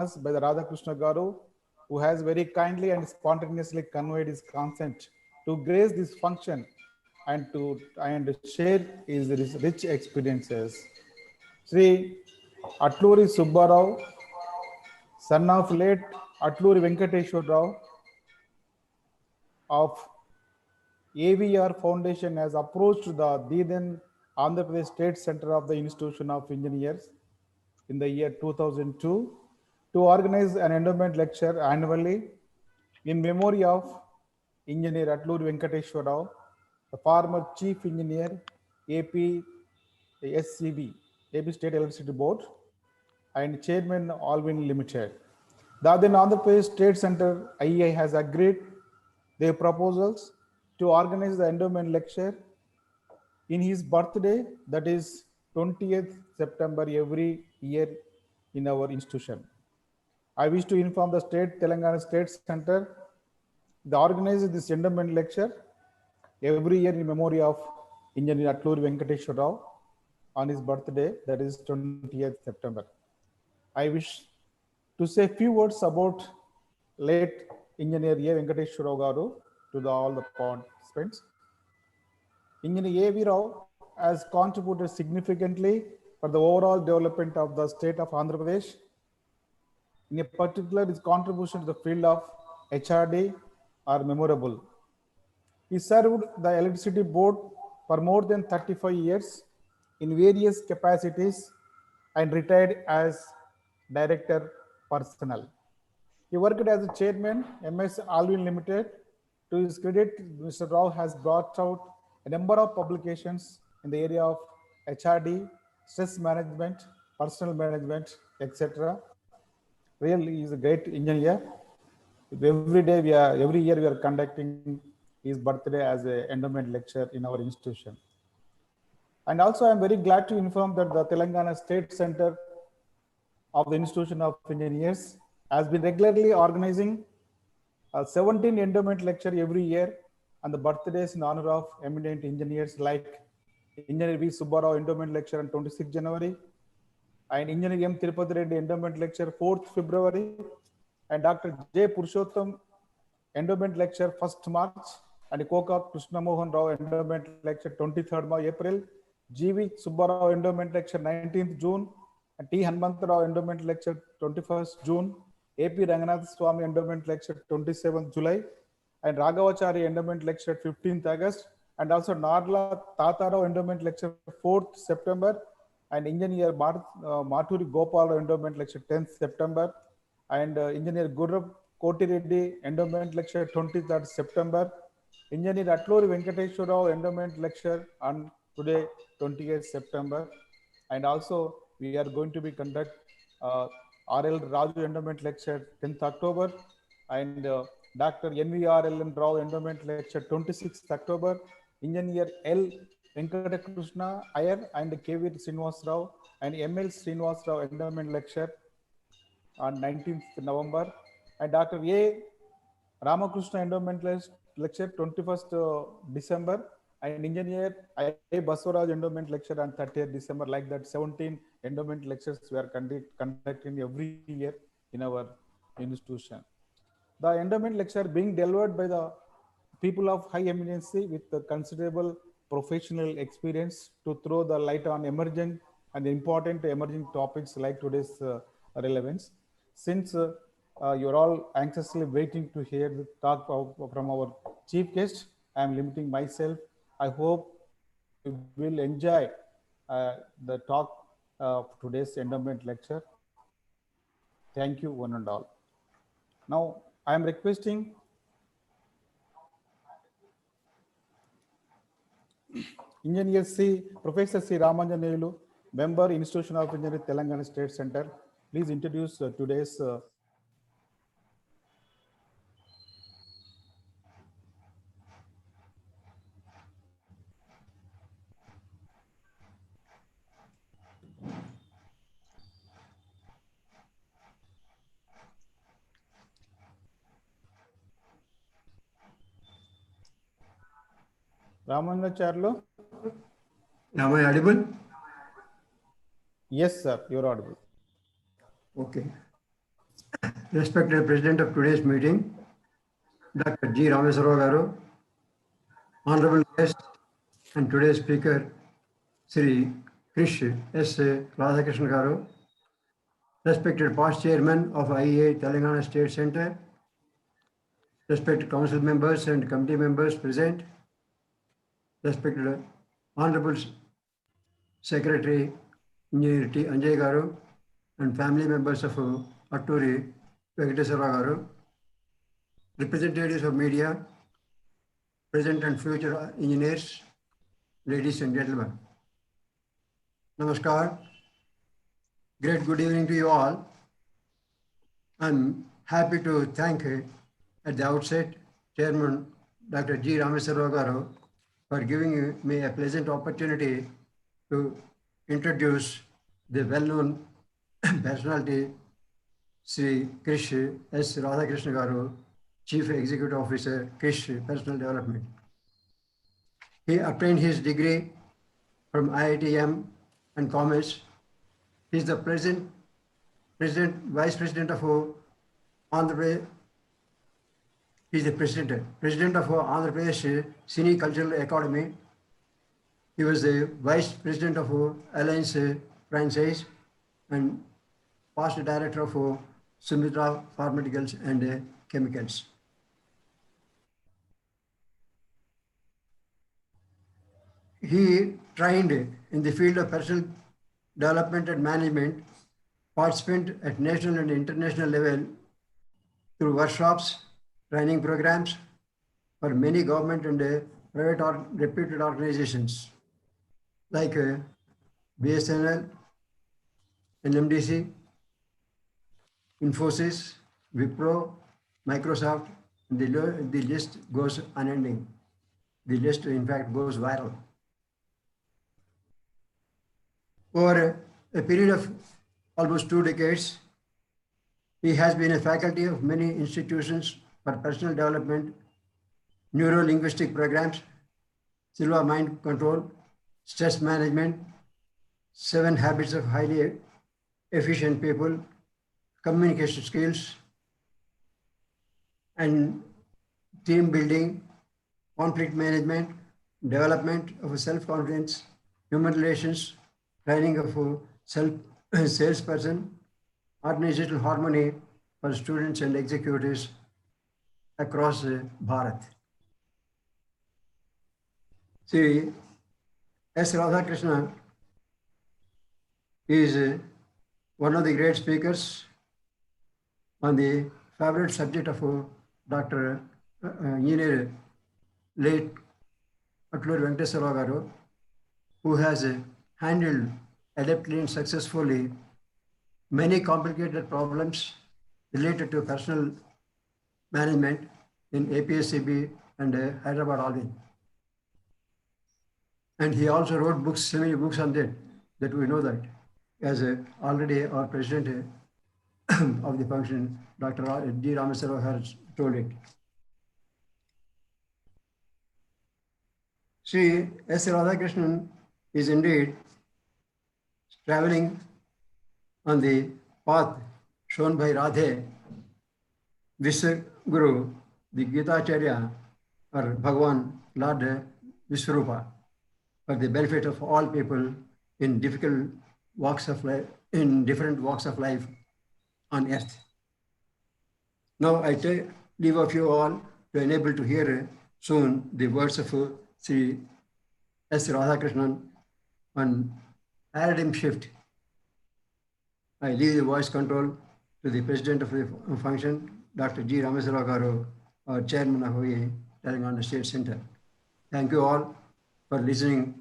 us by the Radhakrishna Garu, who has very kindly and spontaneously conveyed his consent to grace this function and share his rich experiences. Shri Atluri Subbarao, son of late Atluri Venkateshwar Rao of AVR Foundation, has approached the then Andhra Pradesh State Centre of the Institution of Engineers in the year 2002 to organize an endowment lecture annually in memory of Engineer Atluri Venkateshwar Rao, the former Chief Engineer, AP SCB, AP State Electricity Board, and Chairman Alvin Limited. The then Andhra Pradesh State Centre IEI has agreed their proposals to organize the endowment lecture in his birthday, that is 20th September every year in our institution. I wish to inform the Telangana State Centre, they organize this endowment lecture every year in memory of Engineer Atluri Venkateshwar Rao on his birthday, that is 20th September. I wish to say a few words about late Engineer A. Venkateshwar Rao Garu to all the participants. Engineer A.V. Rao has contributed significantly for the overall development of the state of Andhra Pradesh. In particular, his contribution to the field of HRD are memorable. He served the Electricity Board for more than 35 years in various capacities and retired as Director Personnel. He worked as a chairman, MS Alvin Limited. To his credit, Mr. Rao has brought out a number of publications in the area of HRD, stress management, personal management, etc. Really, he is a great engineer. Every year we are conducting his birthday as an endowment lecture in our institution. And also, I am very glad to inform that the Telangana State Centre of the Institution of Engineers has been regularly organizing a 17 endowment lecture every year on the birthdays in honor of eminent engineers like Engineer V. Subbarao Endowment Lecture on 26 January, and Engineer M. Tirupati Reddy Endowment Lecture 4th February, and Dr. J. Purushottam Endowment Lecture 1st March, and Koka Krishna Mohan Rao Endowment Lecture 23rd April, G.V. Subbarao Endowment Lecture 19th June, and T. Hanmanta Rao Endowment Lecture 21st June, A.P. Ranganath Swami Endowment Lecture 27th July, and Raghavachari Endowment Lecture 15th August, and also Narla Tatarao Endowment Lecture 4th September, and Engineer Maturi Gopal Endowment Lecture 10th September, and Engineer Gurab Koti Reddy Endowment Lecture 23rd September, Engineer Atluri Venkateshwar Rao Endowment Lecture on today 28th September, and also we are going to be conduct R.L. Raju Endowment Lecture 10th October, and Dr. N.V.R.L.N. Rao Endowment Lecture 26th October, Engineer L. Venkateshwar Iyer and K.V. Srinivas Rao and M.L. Srinivas Rao Endowment Lecture on 19th November, and Dr. A. Ramakrishna Endowment Lecture 21st December, and Engineer I. Baswaraj Endowment Lecture on 30th December. Like that, 17 endowment lectures we are conducting every year in our institution. The endowment lecture being delivered by the people of high eminency with considerable professional experience to throw the light on emerging and important emerging topics like today's relevance. Since you're all anxiously waiting to hear the talk from our chief guest, I am limiting myself. I hope you will enjoy the talk of today's endowment lecture. Thank you, one and all. Now, I am requesting Engineer C. Professor C. Ramanujacharyulu, Member, Institution of Engineering, Telangana State Centre. Please introduce today's Ramanujacharyulu. Am I audible? Yes, sir, you're audible. Okay. respected President of today's meeting, Dr. G Rameshwar Rao, Honorable guest and today's speaker, Shri KRISH S Radhakrishna, respected past chairman of IEITSC Telangana State Centre, respected council members and committee members present, respected Honorable Secretary Engineer T Anjaiah and family members of Atluri, Venkateswara, representatives of media, present and future engineers, ladies and gentlemen. Namaskar. Great good evening to you all. I'm happy to thank at the outset Chairman Dr. G Rameshwar Rao for giving me a pleasant opportunity to introduce the well-known personality Shri KRISH S Radhakrishna, Chief Executive Officer, Krish Personal Development. He obtained his degree from IITM and Commerce. He is the Vice President of Andhra Pradesh. He is the President of Andhra Pradesh Cine Cultural Academy. He was the Vice President of Alliance Franchise and Past Director of Sumitra Pharmaceuticals and Chemicals. He trained in the field of personal development and management, participant at national and international level through workshops, training programs for many government and private or reputed organizations like BSNL, NMDC, Infosys, Wipro, Microsoft, the list goes unending. The list, in fact, goes viral. Over a period of almost 2 decades, he has been a faculty of many institutions for personal development, neuro-linguistic programs, Silva mind control, stress management, 7 habits of highly efficient people, communication skills, and team building, conflict management, development of self-confidence, human relations, training of salesperson, organizational harmony for students and executives across Bharat. Shri S. Radhakrishna is one of the great speakers on the favorite subject of Dr. Engineer late Atluri Venkateswara, who has handled adeptly and successfully many complicated problems related to personal management in APSCB and Hyderabad Alvin. And he also wrote books, so many books on that we know that, as already our president of the function, Dr. G Rameshwar Rao, has told it. Shri S. Radhakrishnan is indeed traveling on the path shown by Radhe, Vishwaguru, the Gita Acharya, or Bhagavan, Lord Vishwarupa, for the benefit of all people in different walks of life on earth. Now I take leave of you all to enable to hear soon the words of Shri S. Radhakrishnan on paradigm shift. I leave the voice control to the President of the function, Dr. G Rameshwar Rao, our Chairman of the Telangana State Centre. Thank you all for listening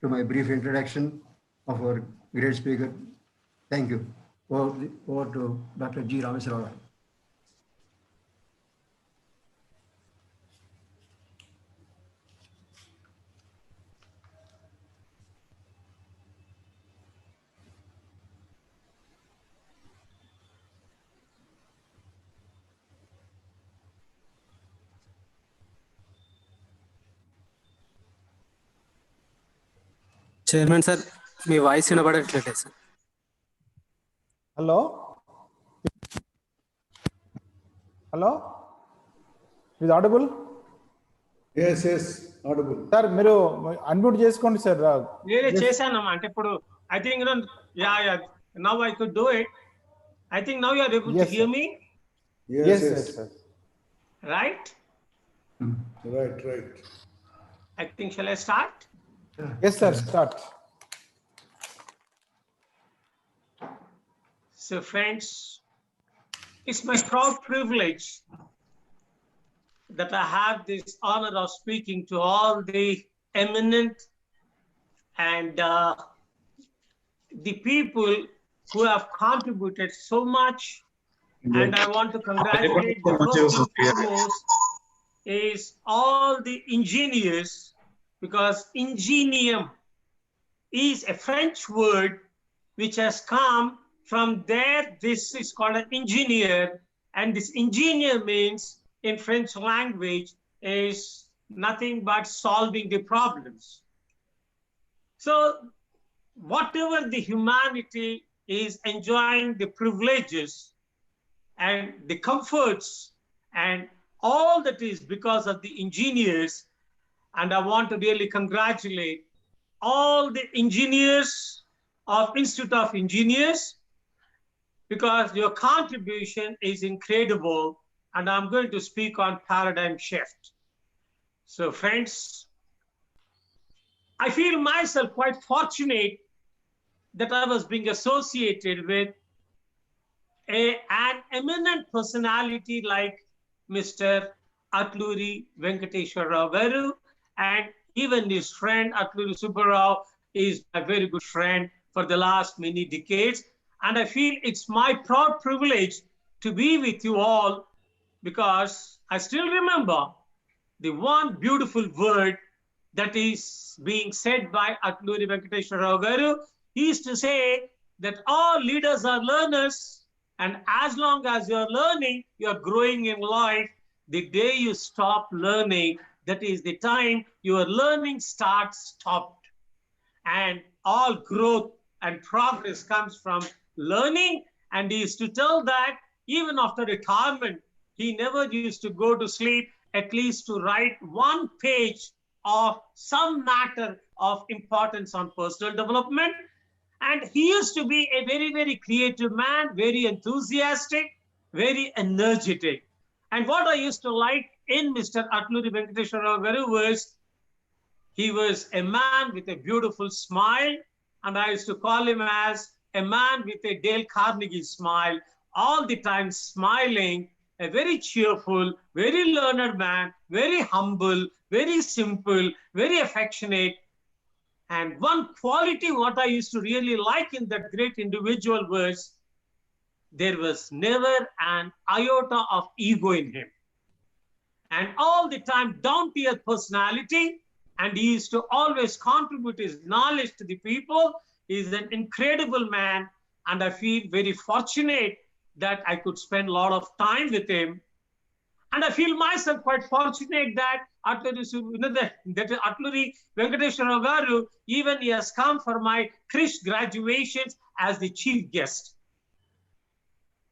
to my brief introduction of our great speaker. Thank you. Over to Dr. G Rameshwar Rao. Chairman sir మీ voice వినబడట్లేదు సార్. Hello Hello? Is audible? Yes, yes, audible. Sir, మీరు unmute చేసుకోండి sir. నేనే చేశానమ్మా అంటే ఇప్పుడు I think yeah now I could do it. I think now you are able to hear me, Yes, Yes, sir. right? Right. I think shall I start? Yes, sir. Start. So friends, it's my proud privilege that I have this honor of speaking to all the eminent and the people who have contributed so much. And I want to congratulate the first and foremost is all the engineers, because ingenium is a French word which has come from there. This is called an engineer, and this engineer means in French language is nothing but solving the problems. So whatever the humanity is enjoying the privileges and the comforts and all that is because of the engineers. And I want to really congratulate all the engineers of Institute of Engineers, because your contribution is incredible. And I'm going to speak on paradigm shift. So friends, I feel myself quite fortunate that I was being associated with an eminent personality like Mr. Atluri Venkateshwar Rao, and even his friend Atluri Subbarao is a very good friend for the last many decades. And I feel it's my proud privilege to be with you all, because I still remember the one beautiful word that is being said by Atluri Venkateshwar Rao. He used to say that all leaders are learners, and as long as you're learning, you're growing in life. The day you stop learning, that is the time your learning stopped. And all growth and progress comes from learning. And he used to tell that even after retirement, he never used to go to sleep, at least to write one page of some matter of importance on personal development. And he used to be a very, very creative man, very enthusiastic, very energetic. And what I used to like in Mr. Atluri Venkateshwar Rao was, he was a man with a beautiful smile. And I used to call him as a man with a Dale Carnegie smile, all the time smiling, a very cheerful, very learned man, very humble, very simple, very affectionate. And one quality what I used to really like in that great individual was, there was never an iota of ego in him. And all the time down-to-earth personality, and he used to always contribute his knowledge to the people. He is an incredible man, and I feel very fortunate that I could spend a lot of time with him. And I feel myself quite fortunate that Atluri Venkateshwar Rao, even he has come for my Krish graduations as the chief guest.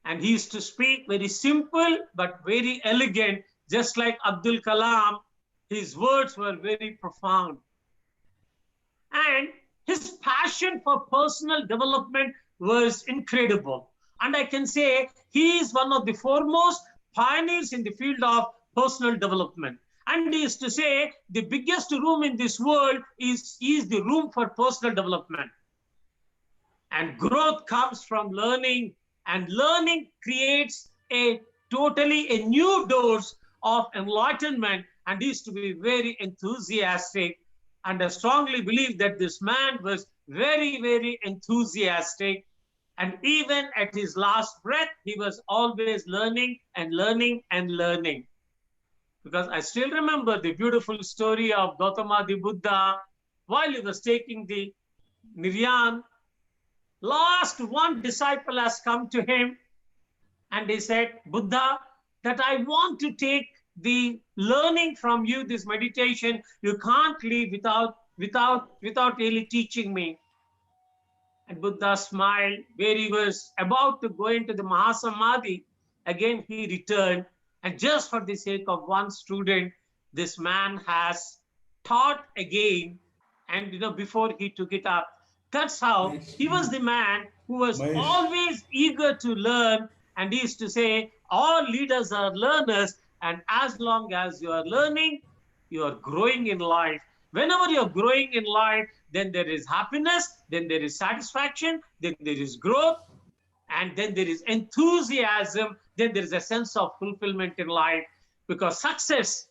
And he used to speak very simple but very elegant, just like Abdul Kalam. His words were very profound. And his passion for personal development was incredible. And I can say he is one of the foremost pioneers in the field of personal development. And he used to say the biggest room in this world is the room for personal development. And growth comes from learning, and learning creates a new doors of enlightenment. And he used to be very enthusiastic. And I strongly believe that this man was very, very enthusiastic. And even at his last breath, he was always learning and learning and learning. Because I still remember the beautiful story of Gautama the Buddha, while he was taking the Niryan, last one disciple has come to him and he said, Buddha, that I want to take the learning from you, this meditation. You can't leave without really teaching me. And Buddha smiled. Where he was about to go into the Mahasamadhi, again he returned And just for the sake of one student, this man has taught again, and before he took it up. That's how he was the man who was always eager to learn, and he used to say, all leaders are learners, and as long as you are learning, you are growing in life. Whenever you're growing in life, then there is happiness, then there is satisfaction, then there is growth, and then there is enthusiasm, then there is a sense of fulfillment in life. Because Atluri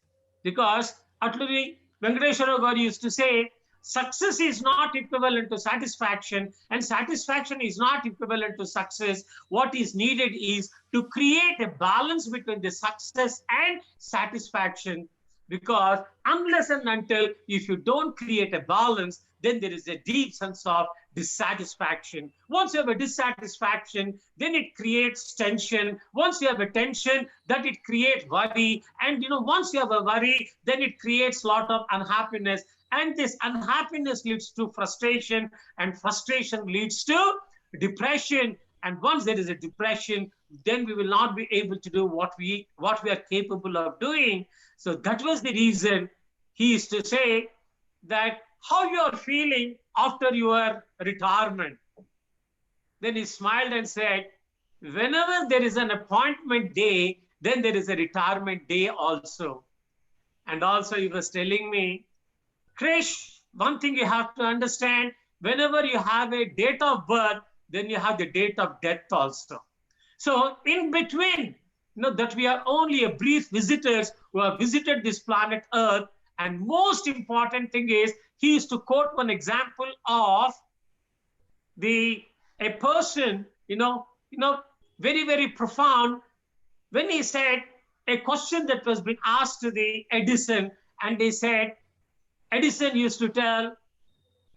Venkateshwar Rao used to say, success is not equivalent to satisfaction, and satisfaction is not equivalent to success. What is needed is to create a balance between the success and satisfaction. Because unless and until if you don't create a balance, then there is a deep sense of dissatisfaction. Once you have a dissatisfaction, then it creates tension. Once you have a tension, that it creates worry. And once you have a worry, then it creates a lot of unhappiness. And this unhappiness leads to frustration, and frustration leads to depression. And once there is a depression, then we will not be able to do what we are capable of doing. So that was the reason he used to say that how you are feeling after your retirement. Then he smiled and said, whenever there is an appointment day, then there is a retirement day also. And also he was telling me, Krish, one thing you have to understand, whenever you have a date of birth, then you have the date of death also. So in between, that we are only a brief visitors who have visited this planet Earth. And most important thing is, he used to quote one example of a person, very, very profound, when he said a question that was being asked to the Edison, and they said, Edison used to tell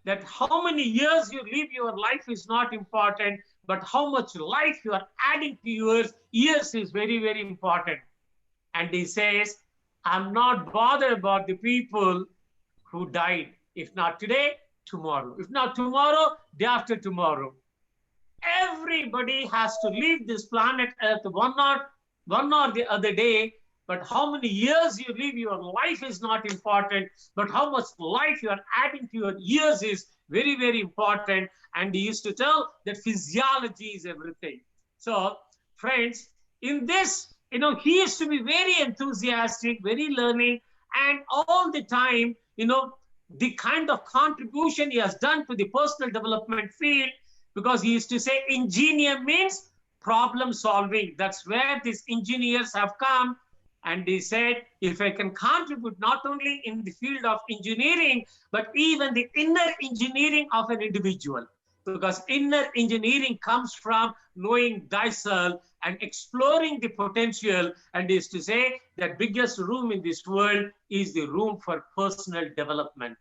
that how many years you live your life is not important, but how much life you are adding to your years is very, very important. And he says, I'm not bothered about the people who died. If not today, tomorrow. If not tomorrow, day after tomorrow. Everybody has to leave this planet Earth one or the other day. But how many years you live your life is not important, but how much life you are adding to your years is very, very important. And he used to tell that physiology is everything. So, friends, in this, he used to be very enthusiastic, very learning, and all the time, the kind of contribution he has done to the personal development field, because he used to say engineer means problem solving. That's where these engineers have come. And he said, if I can contribute not only in the field of engineering, but even the inner engineering of an individual, because inner engineering comes from knowing thyself and exploring the potential. And is to say that biggest room in this world is the room for personal development.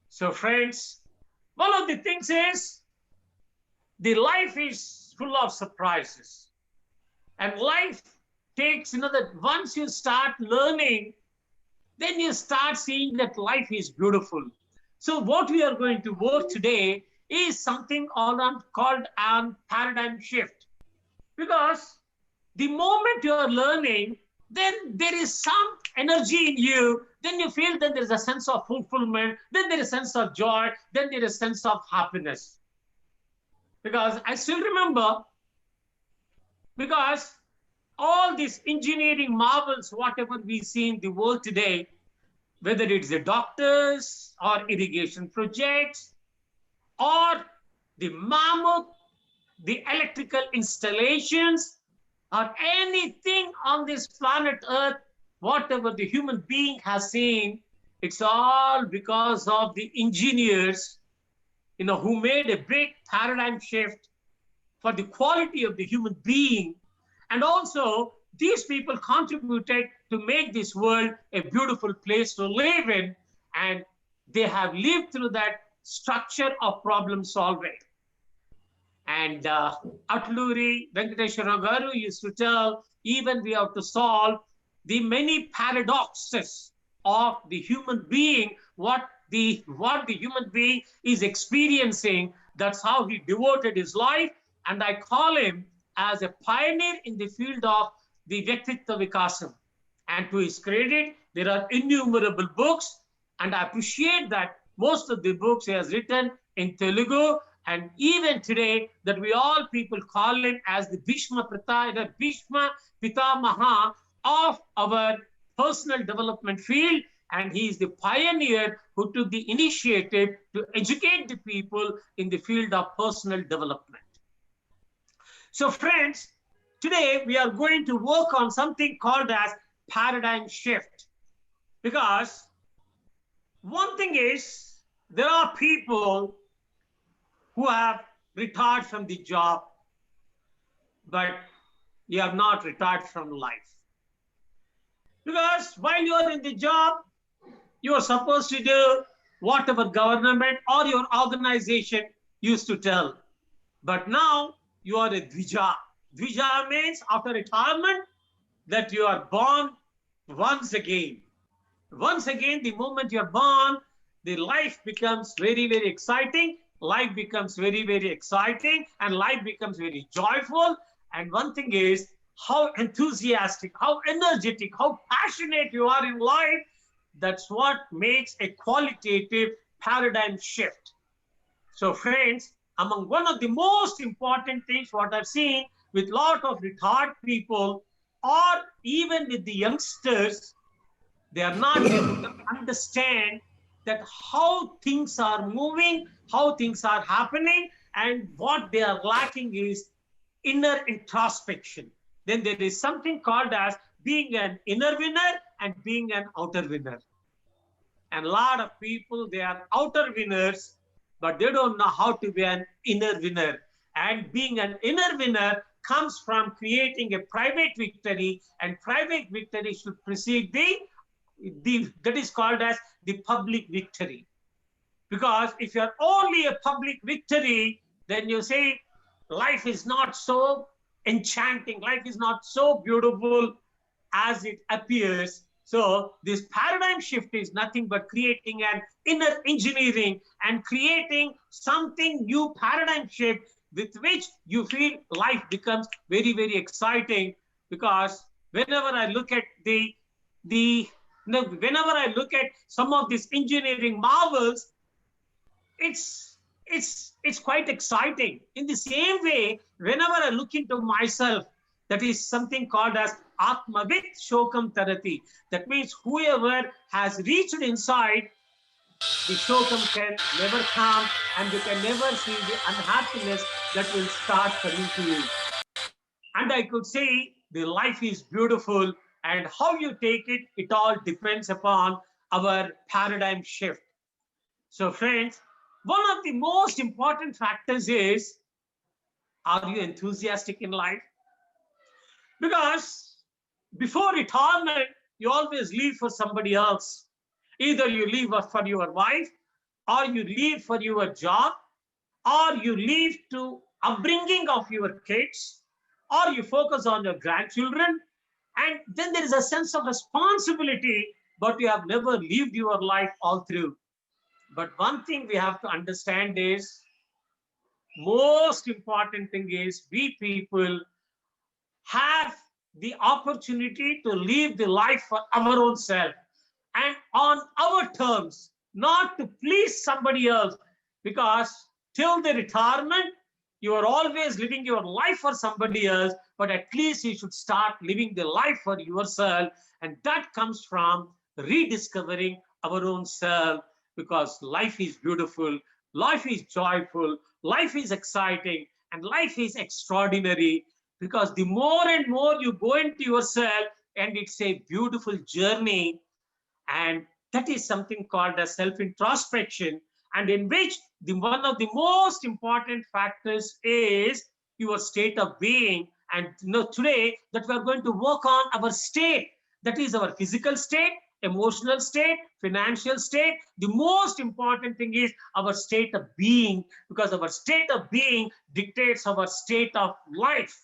So friends, one of the things is the life is full of surprises, and life takes, that once you start learning, then you start seeing that life is beautiful. So what we are going to work today is something called paradigm shift. Because the moment you are learning, then there is some energy in you, then you feel that there is a sense of fulfillment, then there is a sense of joy, then there is a sense of happiness. Because I still remember, because all these engineering marvels, whatever we see in the world today, whether it's the doctors or irrigation projects or the mammoth, the electrical installations, or anything on this planet Earth, whatever the human being has seen, it's all because of the engineers, who made a great paradigm shift for the quality of the human being. And also, these people contributed to make this world a beautiful place to live in, and they have lived through that structure of problem solving. And Atluri Venkateshwar Rao used to tell, even we have to solve the many paradoxes of the human being, what the human being is experiencing. That's how he devoted his life. And I call him as a pioneer in the field of the Vyaktitva Vikasam. And to his credit, there are innumerable books, and I appreciate that most of the books he has written in Telugu, and even today that we all people call him as the Bhishma Pitamaha of our personal development field, and he is the pioneer who took the initiative to educate the people in the field of personal development. So friends, today we are going to work on something called as paradigm shift, because one thing is there are people who have retired from the job, but you have not retired from life. Because while you are in the job, you are supposed to do whatever government or your organization used to tell. But now you are a Dvija. Dvija means after retirement that you are born once again. Once again, the moment you are born, the life becomes very, very exciting. Life becomes very, very exciting, and life becomes very joyful. And one thing is how enthusiastic, how energetic, how passionate you are in life. That's what makes a qualitative paradigm shift. So friends, among one of the most important things what I've seen with a lot of retired people, or even with the youngsters, they are not able to understand that how things are moving, how things are happening, and what they are lacking is inner introspection. Then there is something called as being an inner winner and being an outer winner. And a lot of people, they are outer winners, but they don't know how to be an inner winner. And being an inner winner comes from creating a private victory, and private victory should precede that is called as the public victory. Because if you're only a public victory, then you say life is not so enchanting, life is not so beautiful as it appears. So this paradigm shift is nothing but creating an inner engineering and creating something new paradigm shift with which you feel life becomes very, very exciting. Because whenever I look at whenever I look at some of these engineering marvels, it's quite exciting. In the same way, whenever I look into myself, that is something called as Atmavit Shokam Tarati. That means whoever has reached inside, the Shokam can never come, and you can never see the unhappiness that will start coming to you. And I could say the life is beautiful, and how you take it, it all depends upon our paradigm shift. So friends, one of the most important factors is, are you enthusiastic in life? Because before retirement, you always leave for somebody else. Either you leave for your wife, or you leave for your job, or you leave to upbringing of your kids, or you focus on your grandchildren. And then there is a sense of responsibility, but you have never lived your life all through. But one thing we have to understand is, most important thing is, we people have the opportunity to live the life for our own self and on our terms, not to please somebody else. Because till the retirement, you are always living your life for somebody else, but at least you should start living the life for yourself. And that comes from rediscovering our own self, because life is beautiful, life is joyful, life is exciting, and life is extraordinary. Because the more and more you go into yourself, and it's a beautiful journey, and that is something called as self-introspection, and in which one of the most important factors is your state of being. And today that we are going to work on our state, that is our physical state, emotional state, financial state. The most important thing is our state of being, because our state of being dictates our state of life.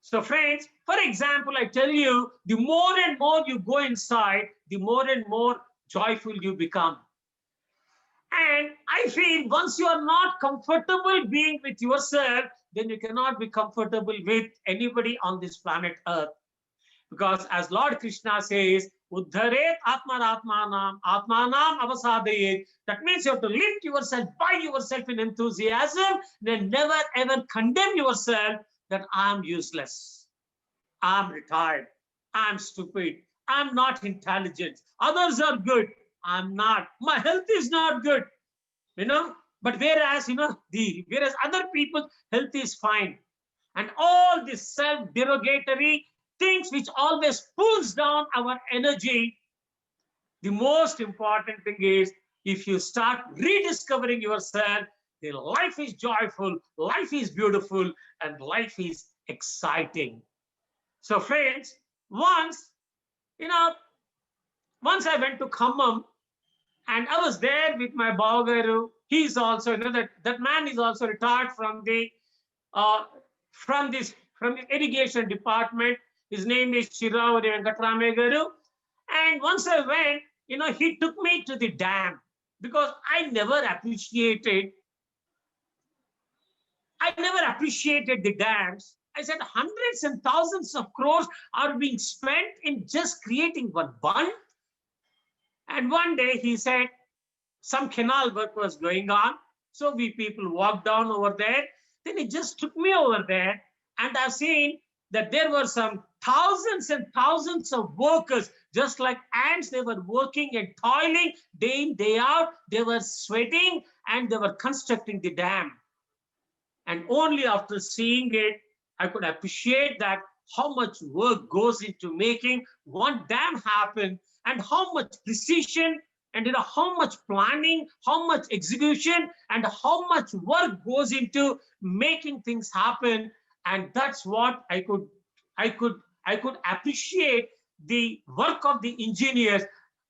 So friends, for example, I tell you, the more and more you go inside, the more and more joyful you become. And I feel once you are not comfortable being with yourself, then you cannot be comfortable with anybody on this planet Earth. Because as Lord Krishna says, Uddharet Atmanam Avasadayet. That means you have to lift yourself by yourself in enthusiasm, then never ever condemn yourself that I'm useless, I'm retired, I'm stupid, I'm not intelligent, others are good, I'm not, my health is not good, but whereas, whereas other people's health is fine. And all these self-derogatory things which always pulls down our energy. The most important thing is, if you start rediscovering yourself, then life is joyful, life is beautiful, and life is exciting. So friends, once I went to Khammam, and I was there with my Bhavagaru. He's also, that man is also retired from the irrigation department. His name is Shri Venkateswara. And once I went, he took me to the dam, because I never appreciated the dams. I said hundreds and thousands of crores are being spent in just creating one bund. And one day he said some canal work was going on. So we people walked down over there. Then he just took me over there, and I've seen that there were some thousands and thousands of workers, just like ants. They were working and toiling day in, day out. They were sweating and they were constructing the dam. And only after seeing it, I could appreciate that how much work goes into making one dam happen, and how much precision, and how much planning, how much execution, and how much work goes into making things happen. And that's what I could appreciate the work of the engineers.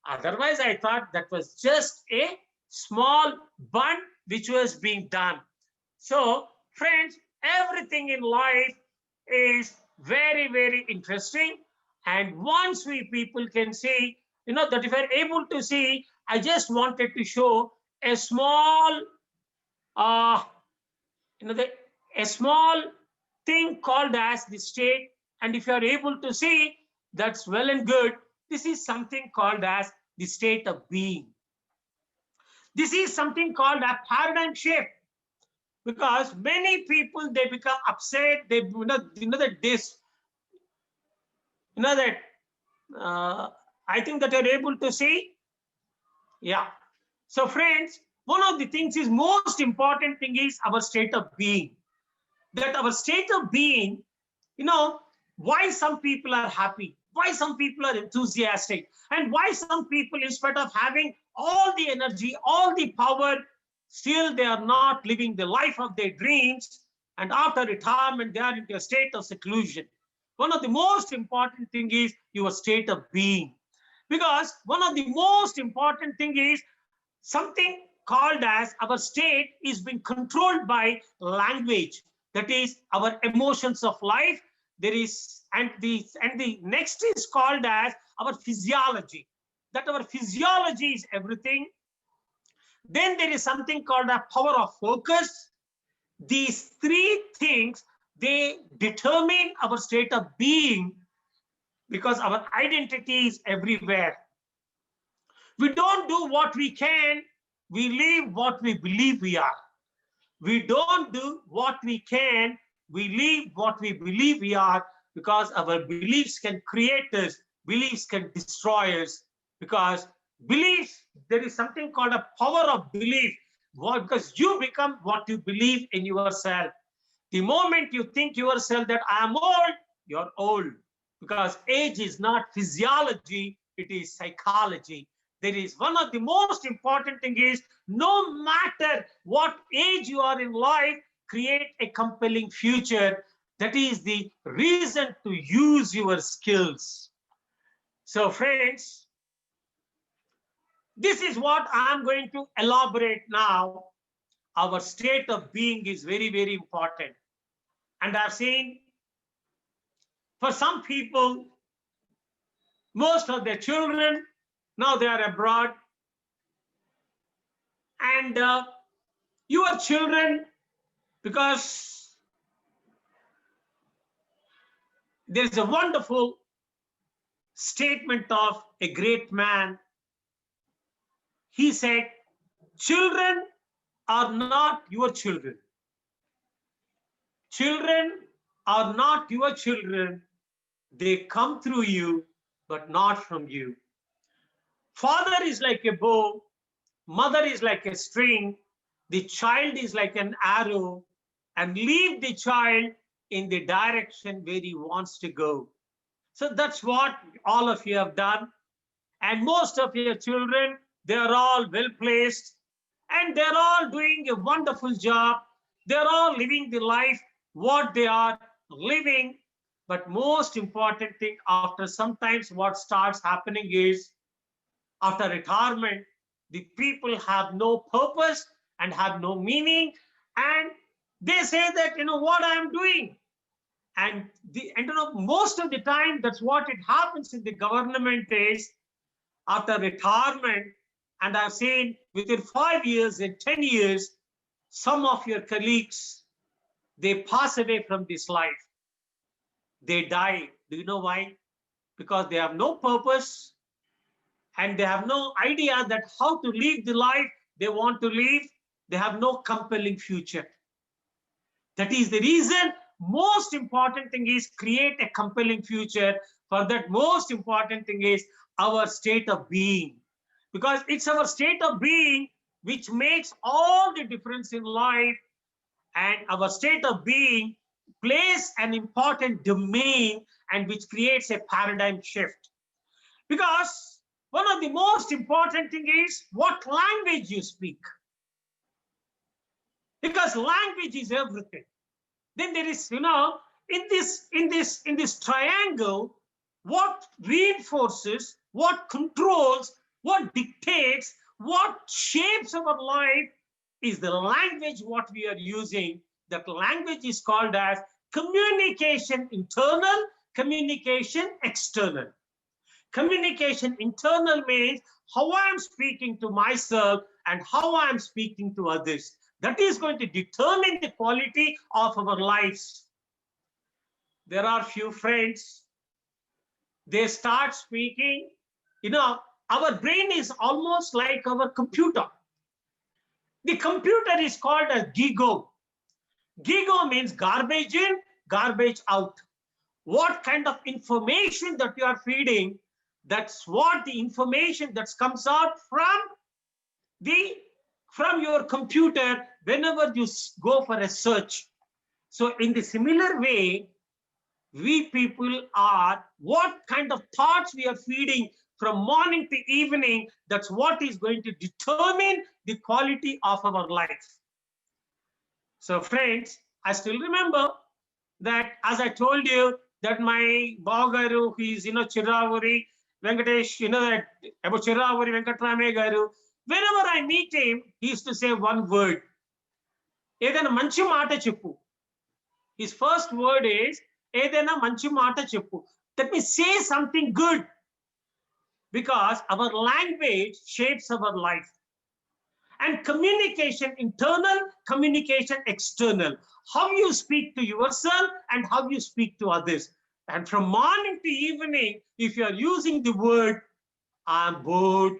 Otherwise, I thought that was just a small bund which was being done. So friends, everything in life is very, very interesting. And once we people can see, that if we're able to see, I just wanted to show a small, a small thing called as the state. And if you are able to see, that's well and good. This is something called as the state of being. This is something called a paradigm shift. Because many people, they become upset. They, I think that you're able to see. Yeah. So friends, one of the things is most important thing is our state of being. That our state of being, why some people are happy, why some people are enthusiastic, and why some people, in spite of having all the energy, all the power, still they are not living the life of their dreams, and after retirement they are into a state of seclusion. One of the most important thing is your state of being, because one of the most important thing is something called as our state is being controlled by language, that is our emotions of life. There is, and the next is called as our physiology, that our physiology is everything. Then there is something called a power of focus. These three things, they determine our state of being, because our identity is everywhere. We don't do what we can, we live what we believe we are. We don't do what we can, we live what we believe we are, because our beliefs can create us, beliefs can destroy us, because beliefs, there is something called a power of belief. Why? Because you become what you believe in yourself. The moment you think yourself that I am old, you're old, because age is not physiology, it is psychology. There is one of the most important thing is, no matter what age you are in life, create a compelling future. That is the reason to use your skills. So friends, this is what I'm going to elaborate now. Our state of being is very, very important. And I've seen for some people, most of their children, now they are abroad. And your children, because there's a wonderful statement of a great man. He said, children are not your children. Children are not your children. They come through you, but not from you. Father is like a bow. Mother is like a string. The child is like an arrow, and leave the child in the direction where he wants to go. So that's what all of you have done. And most of your children, they are all well placed, and they're all doing a wonderful job. They're all living the life what they are living. But most important thing, after sometimes what starts happening is, after retirement, the people have no purpose and have no meaning, and they say that, what I'm doing. And most of the time, that's what it happens in the government is, after retirement, and I've seen within 5 years and 10 years, some of your colleagues, they pass away from this life. They die. Do you know why? Because they have no purpose, and they have no idea that how to live the life they want to live. They have no compelling future. That is the reason. Most important thing is create a compelling future. For that, most important thing is our state of being, because it's our state of being which makes all the difference in life, and our state of being plays an important domain and which creates a paradigm shift. Because one of the most important thing is what language you speak, because language is everything. Then there is, in this triangle, what reinforces, what controls, what dictates, what shapes our life is the language what we are using. That language is called as communication internal, communication external. Communication internal means how I am speaking to myself and how I am speaking to others. That is going to determine the quality of our lives. There are few friends, they start speaking, our brain is almost like our computer. The computer is called as GIGO. GIGO means garbage in, garbage out. What kind of information that you are feeding, that's what the information that comes out from your computer whenever you go for a search. So in the similar way, we people are, what kind of thoughts we are feeding from morning to evening, that's what is going to determine the quality of our life. So friends, I still remember that, as I told you, that my Bagaru, who is, Chiravuri, Venkatesh, that about Chiravuri, Venkatrame Garu, whenever I meet him, he used to say one word. Edana manchi maata cheppu. His first word is, Edana manchi maata cheppu. That means say something good. Because our language shapes our life. And communication internal, communication external. How you speak to yourself and how you speak to others. And from morning to evening, if you are using the word, I'm bored,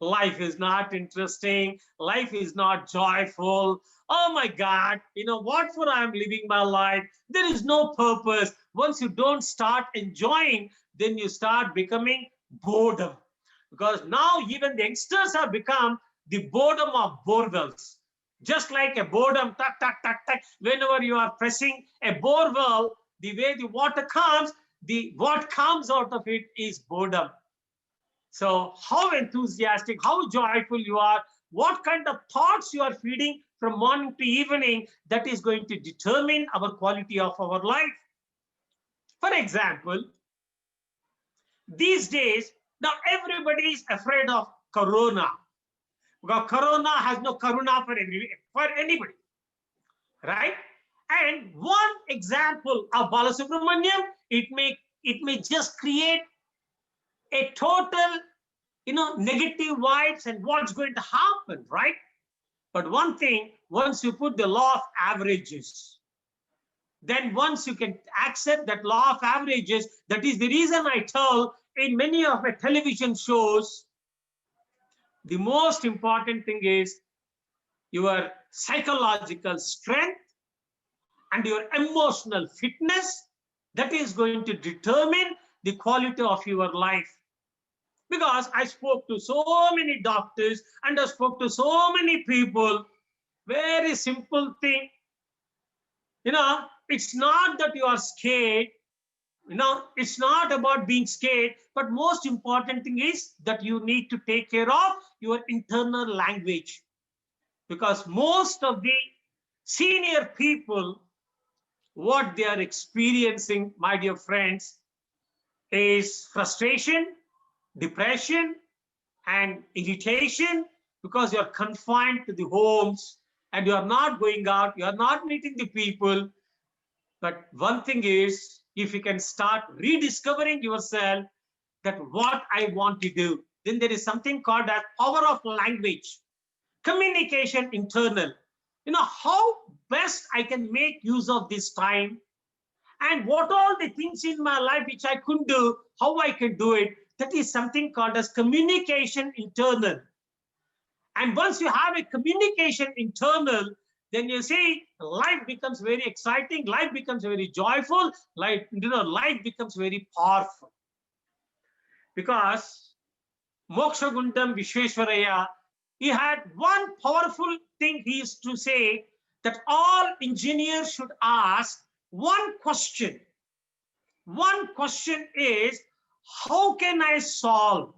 life is not interesting, life is not joyful, oh my God, what for I'm living my life? There is no purpose. Once you don't start enjoying, then you start becoming boredom. Because now even the youngsters have become the boredom of borewells. Just like a boredom, tuck, tuck, tuck, tuck. Whenever you are pressing a borewell, the way the water comes, what comes out of it is boredom. So how enthusiastic, how joyful you are, what kind of thoughts you are feeding from morning to evening, that is going to determine our quality of our life. For example, these days, now everybody is afraid of Corona. Because Corona has no karuna for anybody, right? And one example of Balasubramaniam, it may just create a total, negative vibes and what's going to happen, right? But one thing, once you put the law of averages, then once you can accept that law of averages, that is the reason I tell in many of the television shows, the most important thing is your psychological strength and your emotional fitness. That is going to determine the quality of your life. Because I spoke to so many doctors and I spoke to so many people. Very simple thing. It's not that you are scared. It's not about being scared, but most important thing is that you need to take care of your internal language. Because most of the senior people, what they are experiencing, my dear friends, is frustration, depression, and irritation, because you are confined to the homes and you are not going out, you are not meeting the people. But one thing is, if you can start rediscovering yourself, that what I want to do, then there is something called as power of language, communication internal. How best I can make use of this time, and what all the things in my life which I couldn't do, how I can do it. That is something called as communication internal. And once you have a communication internal, then you see life becomes very exciting, life becomes very joyful, life becomes very powerful. Because Mokshagundam Vishwesvaraya, he had one powerful thing he used to say, that all engineers should ask one question. One question is, how can I solve?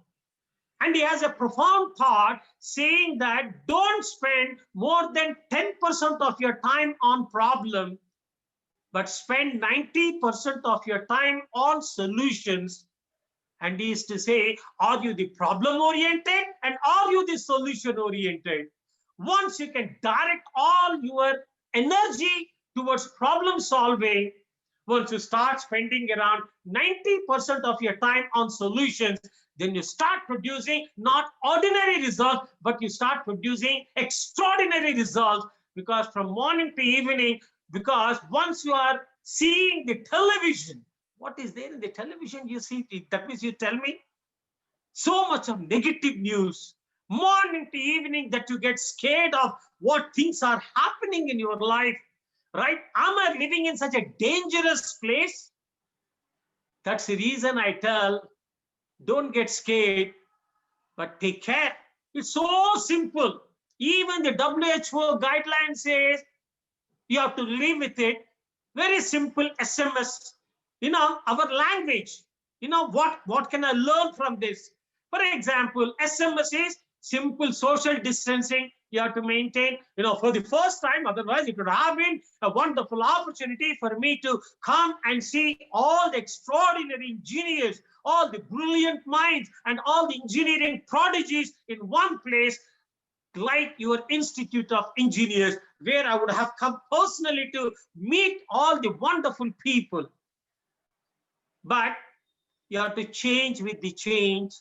And he has a profound thought saying that don't spend more than 10% of your time on problem, but spend 90% of your time on solutions. And he is to say, are you the problem oriented and are you the solution oriented? Once you can direct all your energy towards problem solving, once you start spending around 90% of your time on solutions, then you start producing not ordinary results, but you start producing extraordinary results. Because from morning to evening, because once you are seeing the television, what is there in the television you see? That means you tell me so much of negative news, morning to evening, that you get scared of what things are happening in your life, right? Am I living in such a dangerous place? That's the reason I tell, don't get scared, but take care. It's so simple. Even the WHO guideline says you have to live with it. Very simple SMS. Our language. What can I learn from this? For example, SMS is simple social distancing. You have to maintain, for the first time. Otherwise, it would have been a wonderful opportunity for me to come and see all the extraordinary engineers, all the brilliant minds, and all the engineering prodigies in one place, like your Institute of Engineers, where I would have come personally to meet all the wonderful people. But you have to change with the change.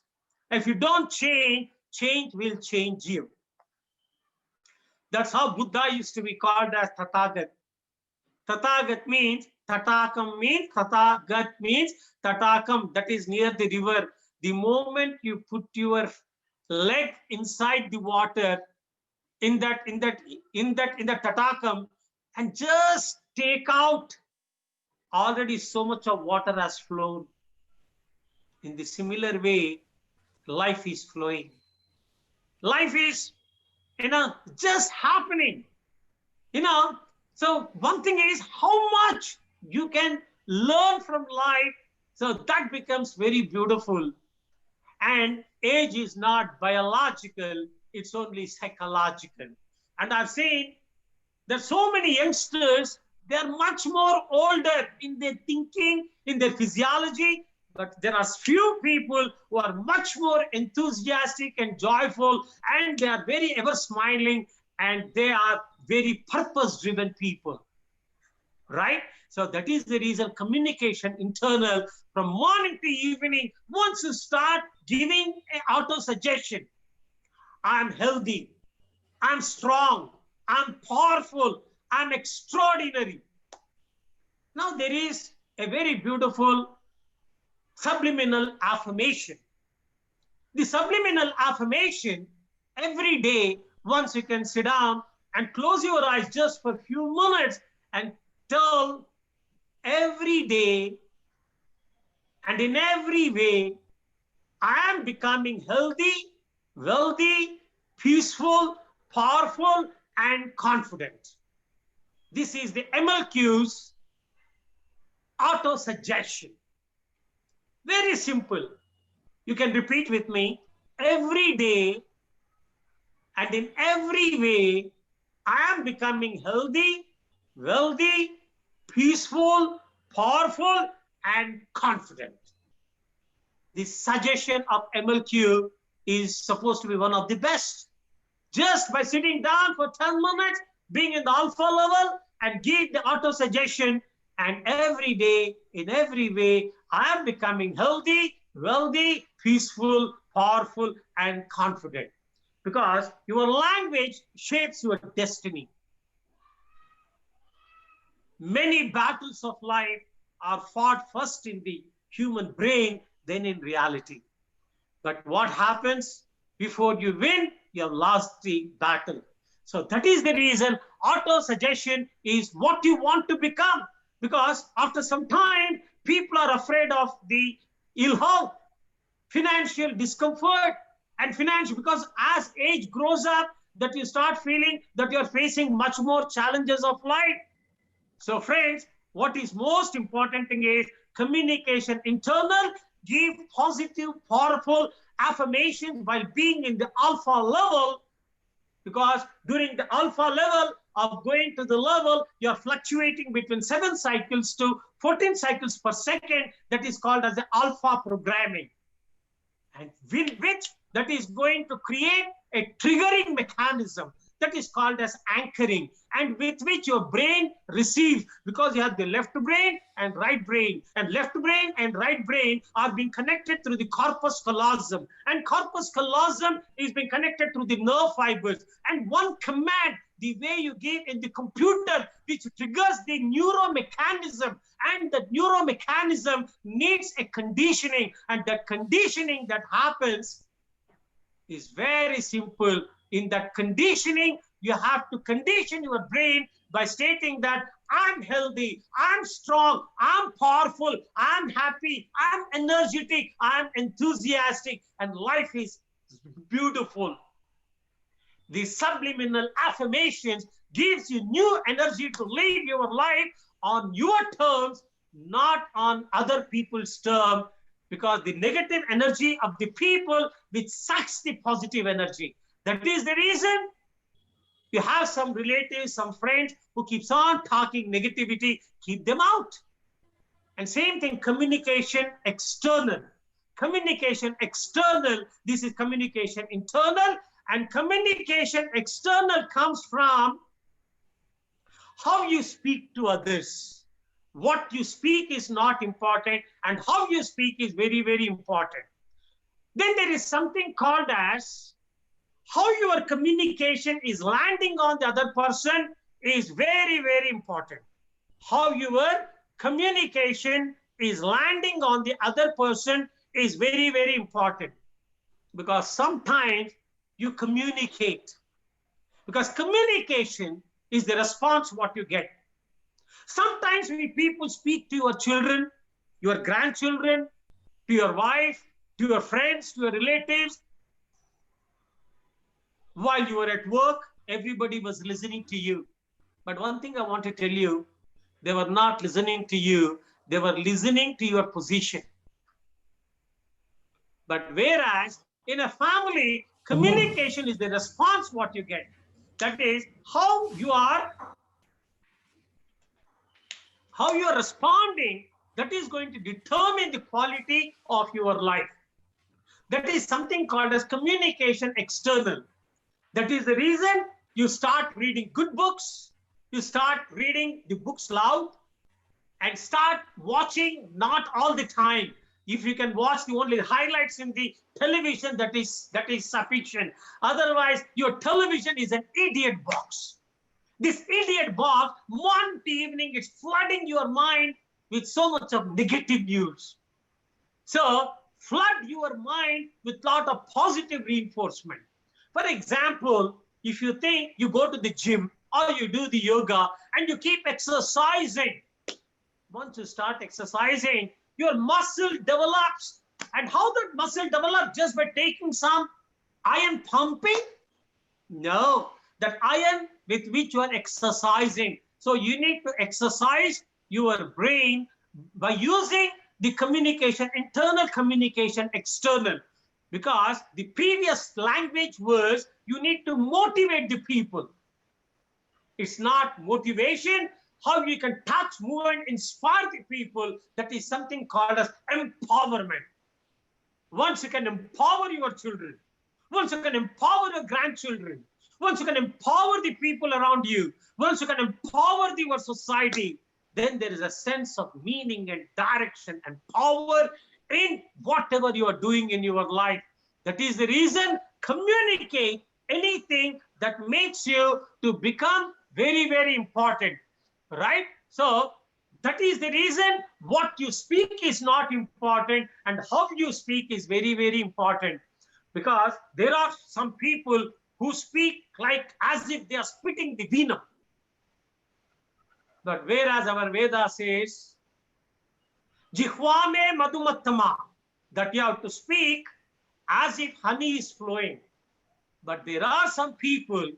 If you don't change, change will change you. That's how Buddha used to be called as Tathagat. Tathagat means, Tatakam means, Tathagat means, Tatakam, that is near the river. The moment you put your leg inside the water, in that Tatakam, and just take out, already so much of water has flown. In the similar way, life is flowing. Life is, just happening. So one thing is how much you can learn from life. So that becomes very beautiful. And age is not biological, it's only psychological. And I've seen that so many youngsters, they're much more older in their thinking, in their physiology, but there are few people who are much more enthusiastic and joyful, and they are very ever smiling, and they are very purpose-driven people, right? So that is the reason communication internal, from morning to evening, once you start giving an auto-suggestion, I'm healthy, I'm strong, I'm powerful, I'm extraordinary. Now there is a very beautiful subliminal affirmation. The subliminal affirmation, every day, once you can sit down and close your eyes just for a few minutes and tell every day and in every way, I am becoming healthy, wealthy, peaceful, powerful, and confident. This is the MLQ's auto-suggestion. Very simple. You can repeat with me. Every day and in every way, I am becoming healthy, wealthy, peaceful, powerful, and confident. This suggestion of MLQ is supposed to be one of the best. Just by sitting down for 10 minutes, being in the alpha level, and give the auto-suggestion, and every day, in every way, I am becoming healthy, wealthy, peaceful, powerful, and confident. Because your language shapes your destiny. Many battles of life are fought first in the human brain, then in reality. But what happens before you win? You have lost the battle. So that is the reason auto-suggestion is what you want to become. Because after some time, people are afraid of the ill health, financial discomfort, and financial, because as age grows up, that you start feeling that you're facing much more challenges of life. So friends, what is most important thing is communication internal, give positive, powerful affirmations while being in the alpha level, because during the alpha level of going to the level, you're fluctuating between 7 cycles to 14 cycles per second. That is called as the alpha programming. And with which that is going to create a triggering mechanism that is called as anchoring, and with which your brain receives, because you have the left brain and right brain, and left brain and right brain are being connected through the corpus callosum, and corpus callosum is being connected through the nerve fibers, and one command, the way you give in the computer, which triggers the neuromechanism, and the neuromechanism needs a conditioning, and that conditioning that happens is very simple. In that conditioning, you have to condition your brain by stating that I'm healthy, I'm strong, I'm powerful, I'm happy, I'm energetic, I'm enthusiastic, and life is beautiful. The subliminal affirmations gives you new energy to live your life on your terms, not on other people's terms, because the negative energy of the people which sucks the positive energy. That is the reason you have some relatives, some friends who keeps on talking negativity, keep them out. And same thing, communication external. Communication external, this is communication internal, and communication external comes from how you speak to others. What you speak is not important, and how you speak is very, very important. Then there is something called as how your communication is landing on the other person is very, very important. How your communication is landing on the other person is very, very important. Because sometimes you communicate. Because communication is the response what you get. Sometimes when people speak to your children, your grandchildren, to your wife, to your friends, to your relatives, while you were at work, everybody was listening to you. But one thing I want to tell you, they were not listening to you, they were listening to your position. But whereas in a family, communication is the response what you get. That is how you are responding, that is going to determine the quality of your life. That is something called as communication external. That is the reason you start reading good books, you start reading the books loud, and start watching not all the time. If you can watch the only highlights in the television, that is sufficient. Otherwise, your television is an idiot box. This idiot box, one evening, it's flooding your mind with so much of negative news. So flood your mind with lot of positive reinforcement. For example, if you think you go to the gym or you do the yoga and you keep exercising, once you start exercising, your muscle develops. And how that muscle develops? Just by taking some iron pumping? No, that iron with which you are exercising. So you need to exercise your brain by using the communication, internal communication, external. Because the previous language was you need to motivate the people. It's not motivation. How you can touch, move, and inspire the people, that is something called as empowerment. Once you can empower your children, once you can empower your grandchildren, once you can empower the people around you, once you can empower your society, then there is a sense of meaning and direction and power in whatever you are doing in your life. That is the reason, communicate anything that makes you to become very, very important, right? So that is the reason what you speak is not important and how you speak is very, very important. Because there are some people who speak like as if they are spitting the venom. But whereas our Veda says, Jihvame madhumattama, that you have to speak as if honey is flowing. But there are some people,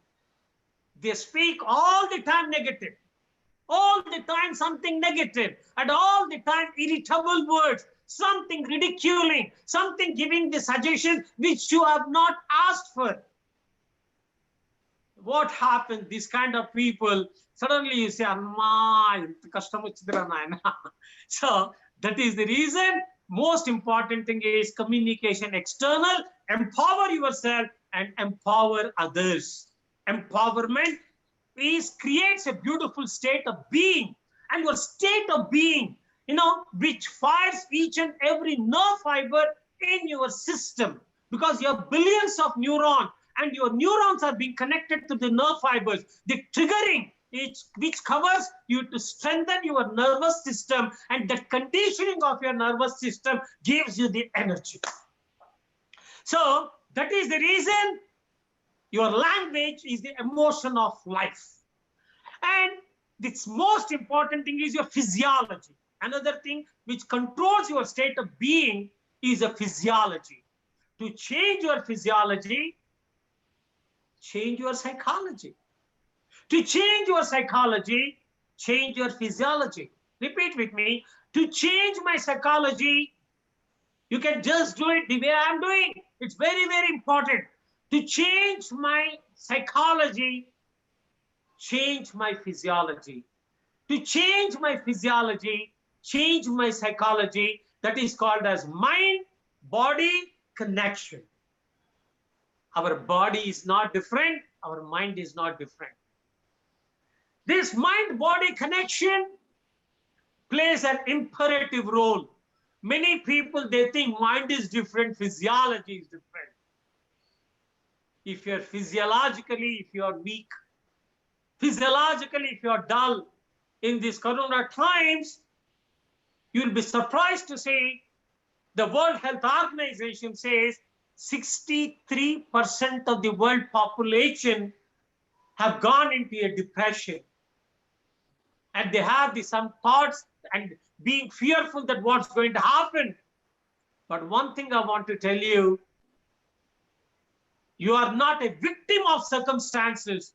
they speak all the time negative, all the time something negative, and all the time irritable words, something ridiculing, something giving the suggestion which you have not asked for. What happens? These kind of people, suddenly you say, Amma, so that is the reason. Most important thing is communication external, empower yourself and empower others. Empowerment creates a beautiful state of being, and your state of being, which fires each and every nerve fiber in your system, because you have billions of neurons and your neurons are being connected to the nerve fibers. The triggering, which covers you to strengthen your nervous system, and that conditioning of your nervous system gives you the energy. So that is the reason your language is the emotion of life. And its most important thing is your physiology. Another thing which controls your state of being is a physiology. To change your physiology, change your psychology. To change your psychology, change your physiology. Repeat with me. To change my psychology, you can just do it the way I'm doing. It's very, very important. To change my psychology, change my physiology. To change my physiology, change my psychology. That is called as mind-body connection. Our body is not different. Our mind is not different. This mind-body connection plays an imperative role. Many people, they think mind is different, physiology is different. If you're physiologically, if you're weak, physiologically, if you're dull in these corona times, you'll be surprised to see the World Health Organization says 63% of the world population have gone into a depression. And they have some thoughts and being fearful that what's going to happen. But one thing I want to tell you, you are not a victim of circumstances,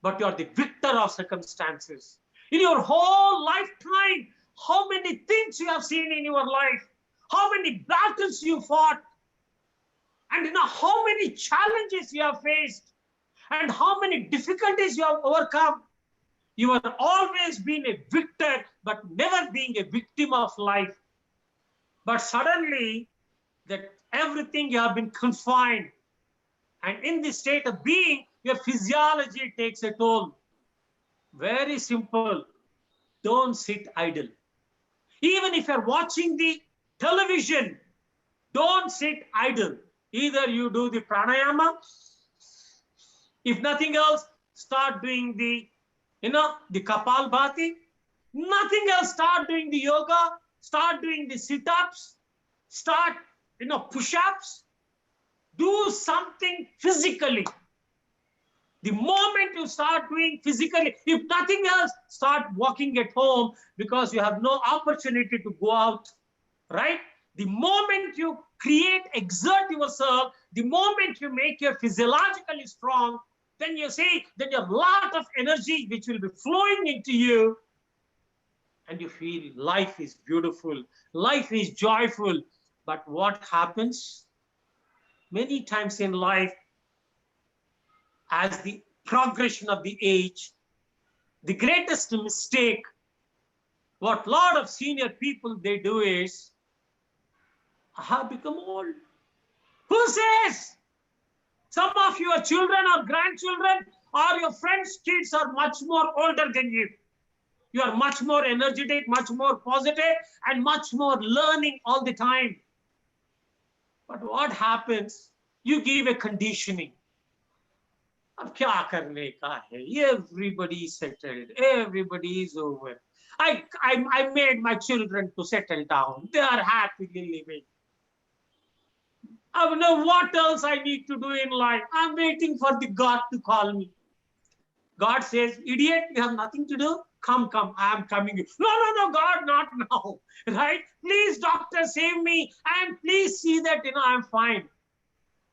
but you are the victor of circumstances. In your whole lifetime, how many things you have seen in your life, how many battles you fought, and how many challenges you have faced, and how many difficulties you have overcome. You have always been a victor, but never being a victim of life. But suddenly, that everything you have been confined. And in this state of being, your physiology takes a toll. Very simple. Don't sit idle. Even if you're watching the television, don't sit idle. Either you do the pranayama. If nothing else, start doing the Kapalbhati. Nothing else, start doing the yoga. Start doing the sit-ups. start, push-ups, do something physically. The moment you start doing physically, if nothing else, start walking at home because you have no opportunity to go out, right? The moment you exert yourself, the moment you make you physiologically strong, then you see that you have a lot of energy which will be flowing into you, and you feel life is beautiful, life is joyful. But what happens? Many times in life, as the progression of the age, the greatest mistake, what a lot of senior people they do is, I have become old. Who says? Some of your children or grandchildren or your friends' kids are much more older than you. You are much more energetic, much more positive, and much more learning all the time. But what happens? You give a conditioning. अब क्या करने का है? Everybody is settled. Everybody is over. I made my children to settle down. They are happily living. I know what else I need to do in life. I'm waiting for the God to call me. God says, idiot, you have nothing to do. Come, I am coming. No, God, not now. Right? Please, doctor, save me. And please see that, I'm fine.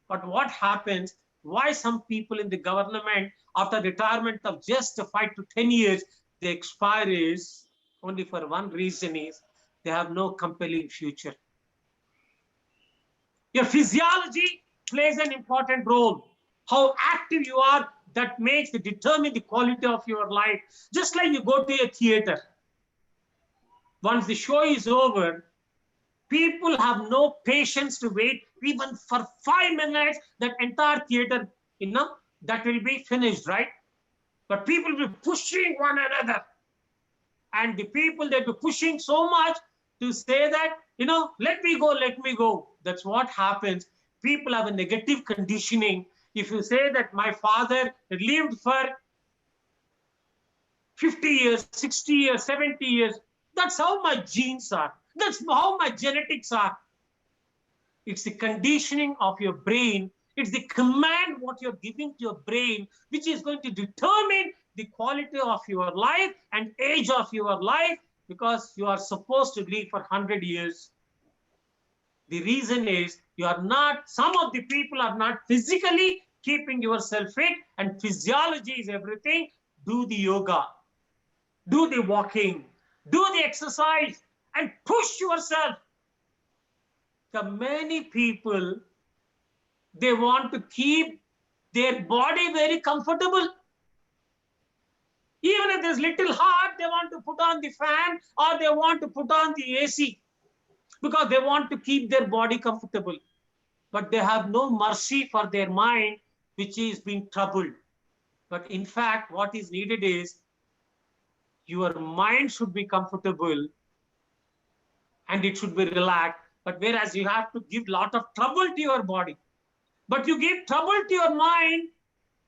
But what happens? Why some people in the government, after retirement of just 5 to 10 years, they expire is only for one reason is they have no compelling future. Your physiology plays an important role. How active you are, that makes determine the quality of your life. Just like you go to a theater. Once the show is over, people have no patience to wait even for 5 minutes. That entire theater, that will be finished, right? But people will be pushing one another. And the people, they'll be pushing so much to say that, let me go. That's what happens. People have a negative conditioning. If you say that my father lived for 50 years, 60 years, 70 years, that's how my genes are. That's how my genetics are. It's the conditioning of your brain. It's the command what you're giving to your brain, which is going to determine the quality of your life and age of your life, because you are supposed to live for 100 years. The reason is some of the people are not physically keeping yourself fit, and physiology is everything. Do the yoga, do the walking, do the exercise, and push yourself. The many people, they want to keep their body very comfortable. Even if there's little hot, they want to put on the fan or they want to put on the AC because they want to keep their body comfortable. But they have no mercy for their mind, which is being troubled. But in fact, what is needed is your mind should be comfortable and it should be relaxed. But whereas you have to give a lot of trouble to your body, but you give trouble to your mind,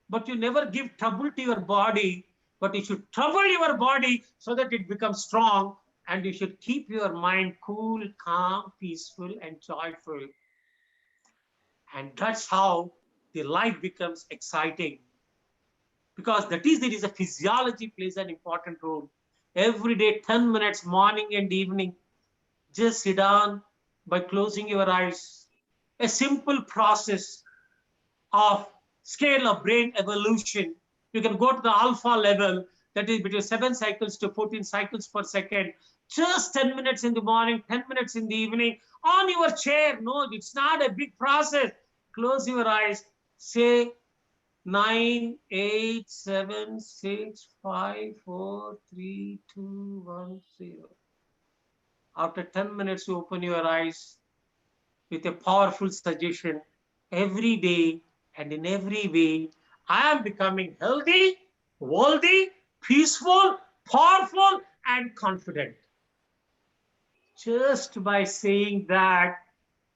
but you never give trouble to your body, but you should trouble your body so that it becomes strong, and you should keep your mind cool, calm, peaceful, and joyful. And that's how the life becomes exciting. Because there is a physiology plays an important role. Every day, 10 minutes, morning and evening, just sit down by closing your eyes. A simple process of scale of brain evolution. You can go to the alpha level, that is between 7 cycles to 14 cycles per second. Just 10 minutes in the morning, 10 minutes in the evening, on your chair. No, it's not a big process. Close your eyes. Say 9, 8, 7, 6, 5, 4, 3, 2, 1, 0. After 10 minutes, you open your eyes with a powerful suggestion. Every day and in every way, I am becoming healthy, wealthy, peaceful, powerful, and confident. Just by saying that,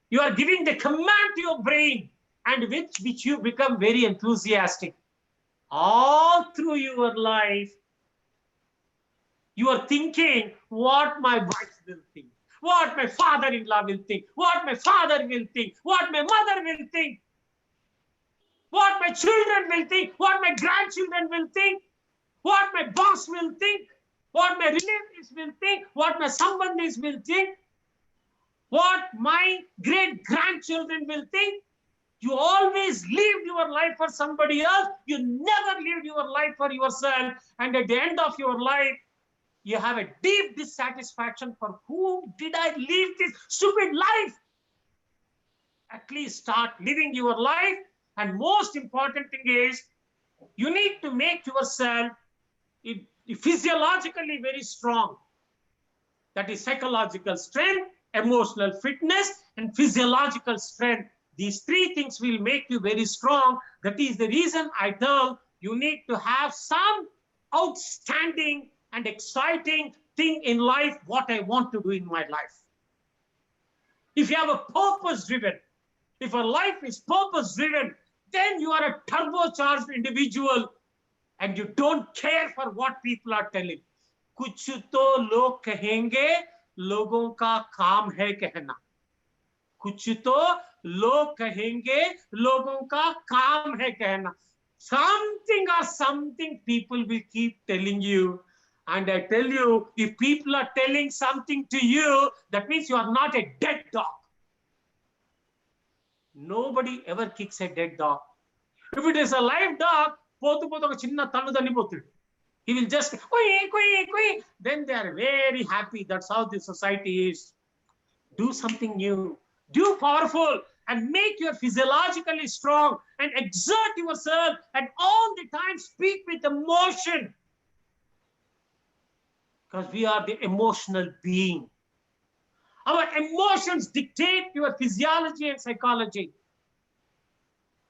you are giving the command to your brain, and with which you become very enthusiastic. All through your life, you are thinking what my wife will think, What my father-in-law will think, what my father will think, what my mother will think, what my children will think, what my grandchildren will think, what my boss will think, what my relatives will think, what my sambandhis will think, what my great-grandchildren will think. You always lived your life for somebody else. You never lived your life for yourself. And at the end of your life, you have a deep dissatisfaction. For whom did I live this stupid life? At least start living your life. And most important thing is, you need to make yourself physiologically very strong. That is psychological strength, emotional fitness, and physiological strength. These three things will make you very strong. That is the reason I tell you need to have some outstanding and exciting thing in life, what I want to do in my life. If you have a purpose-driven, if your life is purpose-driven, then you are a turbocharged individual and you don't care for what people are telling. कुछ तो लोग कहेंगे, लोगों का काम है कहना. कुछ तो लोग कहेंगे, लोगों का काम है कहना. Something or something people will keep telling you. And I tell you, if people are telling something to you, that means you are not a dead dog. Nobody ever kicks a dead dog. If it is a live dog, he will just, then they are very happy. That's how the society is. Do something new, do powerful, and make you physiologically strong and exert yourself and all the time speak with emotion. Because we are the emotional being. Our emotions dictate your physiology and psychology.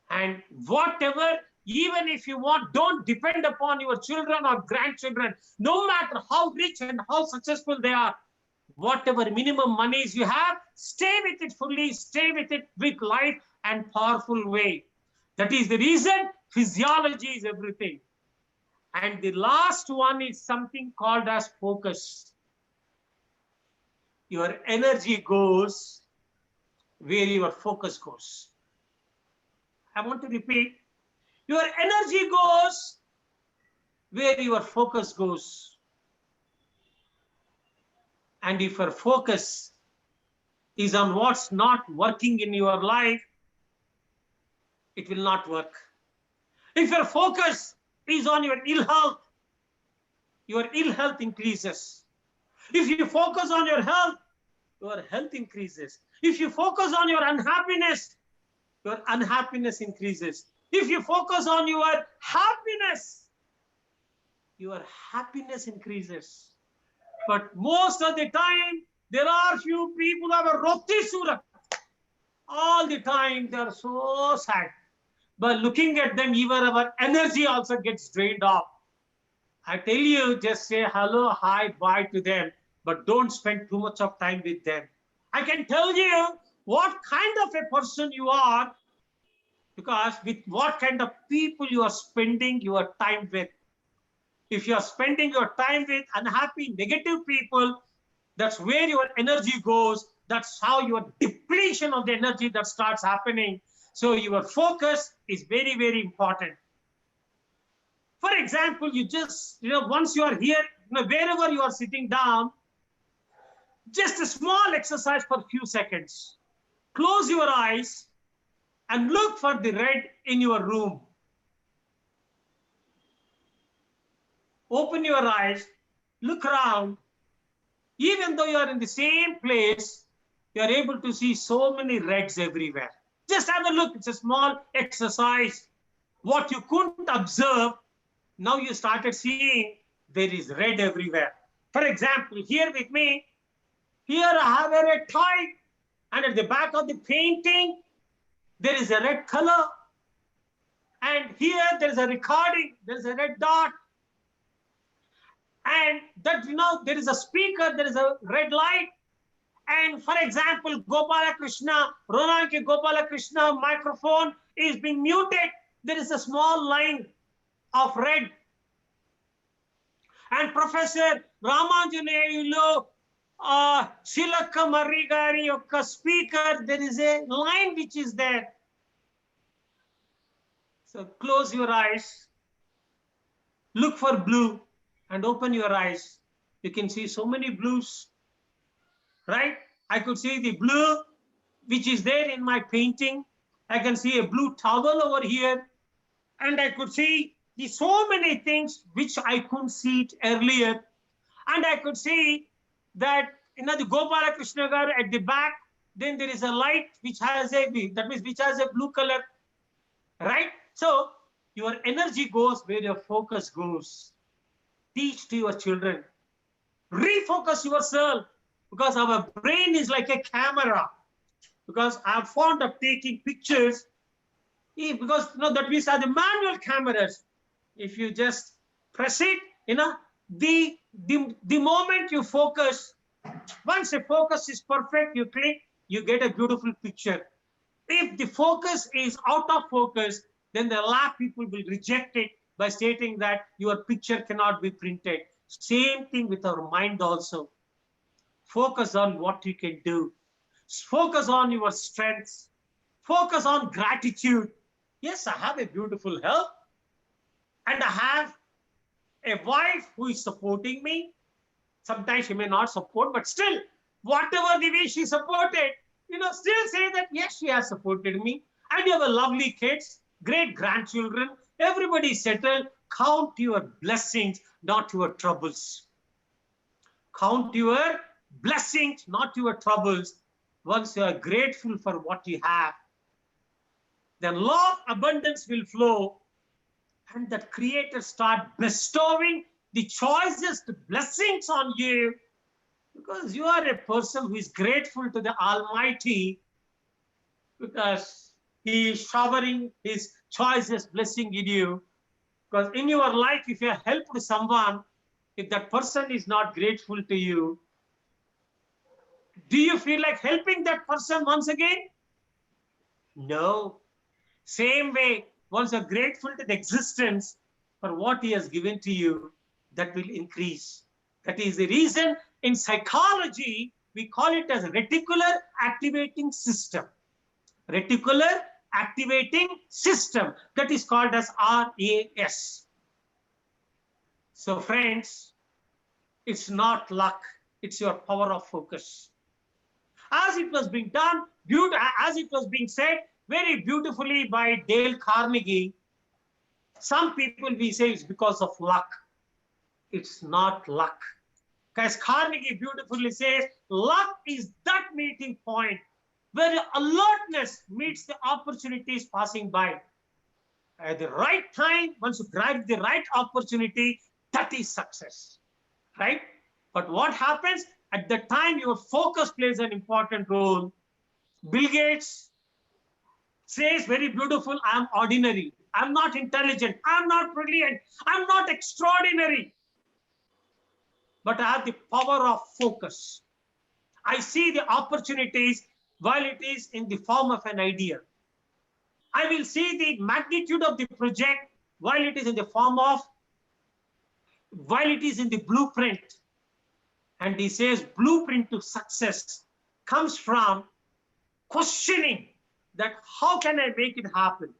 And whatever, even if you want, don't depend upon your children or grandchildren, no matter how rich and how successful they are. Whatever minimum monies you have, stay with it fully, stay with it with light and powerful way. That is the reason physiology is everything. And the last one is something called as focus. Your energy goes where your focus goes. I want to repeat. Your energy goes where your focus goes. And if your focus is on what's not working in your life, it will not work. If your focus is on your ill health increases. If you focus on your health increases. If you focus on your unhappiness increases. If you focus on your happiness increases. But most of the time, there are few people who have a roti surat. All the time, they are so sad. But looking at them, even our energy also gets drained off. I tell you, just say hello, hi, bye to them, but don't spend too much of time with them. I can tell you what kind of a person you are, because with what kind of people you are spending your time with. If you are spending your time with unhappy, negative people, that's where your energy goes. That's how your depletion of the energy that starts happening. So your focus is very, very important. For example, you just, once you are here, wherever you are sitting down, just a small exercise for a few seconds. Close your eyes and look for the red in your room. Open your eyes, look around. Even though you are in the same place, you are able to see so many reds everywhere. Just have a look. It's a small exercise. What you couldn't observe, now you started seeing there is red everywhere. For example, here with me, here I have a red tie, and at the back of the painting, there is a red color. And here there is a recording, there is a red dot. And that, there is a speaker, there is a red light. And for example, Gopalakrishna, Ronanke Gopalakrishna microphone is being muted. There is a small line of red. And Professor Ramanujacharyulu Chilaka Marigari Yokka speaker, there is a line which is there. So close your eyes, look for blue and open your eyes. You can see so many blues, right? I could see the blue which is there in my painting. I can see a blue towel over here. And I could see so many things which I couldn't see it earlier. And I could see that, you know, the Gopala Krishna Garu at the back, then there is a light which has a, that means which has a blue color, right? So your energy goes where your focus goes. Teach to your children. Refocus yourself, because our brain is like a camera. Because I'm fond of taking pictures, because you know, that means are the manual cameras. If you just press it, you know, the moment you focus, once the focus is perfect, you click, you get a beautiful picture. If the focus is out of focus, then the lab people will reject it by stating that your picture cannot be printed. Same thing with our mind also. Focus on what you can do. Focus on your strengths. Focus on gratitude. Yes, I have a beautiful health, and I have a wife who is supporting me. Sometimes she may not support, but still, whatever the way she supported, you know, still say that, yes, she has supported me. And you have a lovely kids, great grandchildren, everybody is settled. Count your blessings, not your troubles. Count your blessings, not your troubles. Once you are grateful for what you have, then law of abundance will flow, and that Creator start bestowing the choices, the blessings on you, because you are a person who is grateful to the Almighty, because He is showering His choices, blessing in you. Because in your life, if you have helped someone, if that person is not grateful to you, do you feel like helping that person once again? No. Same way, once you're grateful to the existence for what He has given to you, that will increase. That is the reason in psychology, we call it as a reticular activating system. Reticular activating system. That is called as RAS. So friends, it's not luck. It's your power of focus. As it was being done, as it was being said very beautifully by Dale Carnegie, some people we say it's because of luck. It's not luck. Because Carnegie beautifully says, luck is that meeting point where alertness meets the opportunities passing by. At the right time, once you grab the right opportunity, that is success, right? But what happens at the time your focus plays an important role. Bill Gates says very beautiful, I'm ordinary. I'm not intelligent. I'm not brilliant. I'm not extraordinary. But I have the power of focus. I see the opportunities while it is in the form of an idea. I will see the magnitude of the project while it is in the form of, while it is in the blueprint. And he says blueprint to success comes from questioning that how can I make it happen?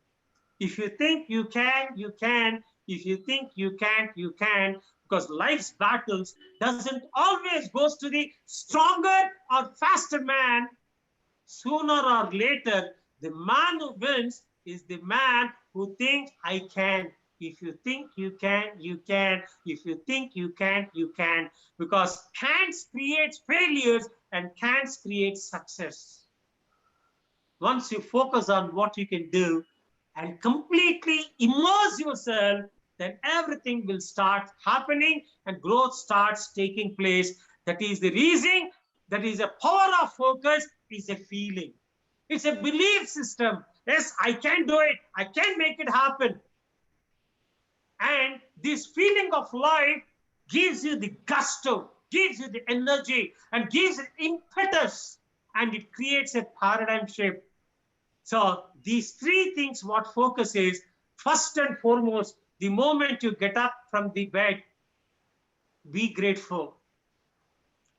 If you think you can, you can. If you think you can't, you can. Because life's battles doesn't always goes to the stronger or faster man. Sooner or later, the man who wins is the man who thinks I can. If you think you can, you can. If you think you can't, you can. Because can'ts creates failures and can'ts create success. Once you focus on what you can do and completely immerse yourself, then everything will start happening and growth starts taking place. That is the reason, that is a power of focus, is a feeling. It's a belief system. Yes, I can do it. I can make it happen. And this feeling of life gives you the gusto, gives you the energy, and gives it impetus, and it creates a paradigm shift. So these three things, what focus is, first and foremost, the moment you get up from the bed, be grateful.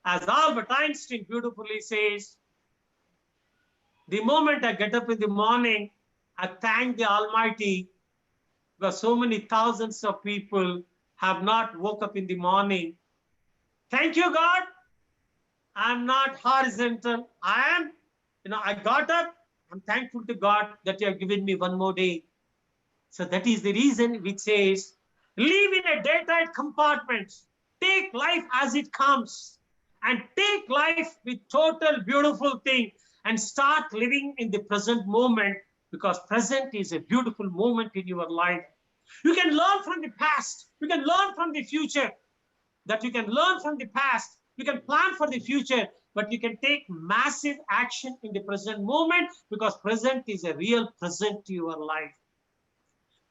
As Albert Einstein beautifully says, the moment I get up in the morning, I thank the Almighty because so many thousands of people have not woke up in the morning. Thank you, God. I'm not horizontal. I am, I got up. I'm thankful to God that you have given me one more day. So that is the reason which says, live in a daytime compartment. Take life as it comes and take life with total beautiful thing and start living in the present moment, because present is a beautiful moment in your life. You can learn from the past. You can learn from the future. That you can learn from the past. You can plan for the future, but you can take massive action in the present moment, because present is a real present to your life.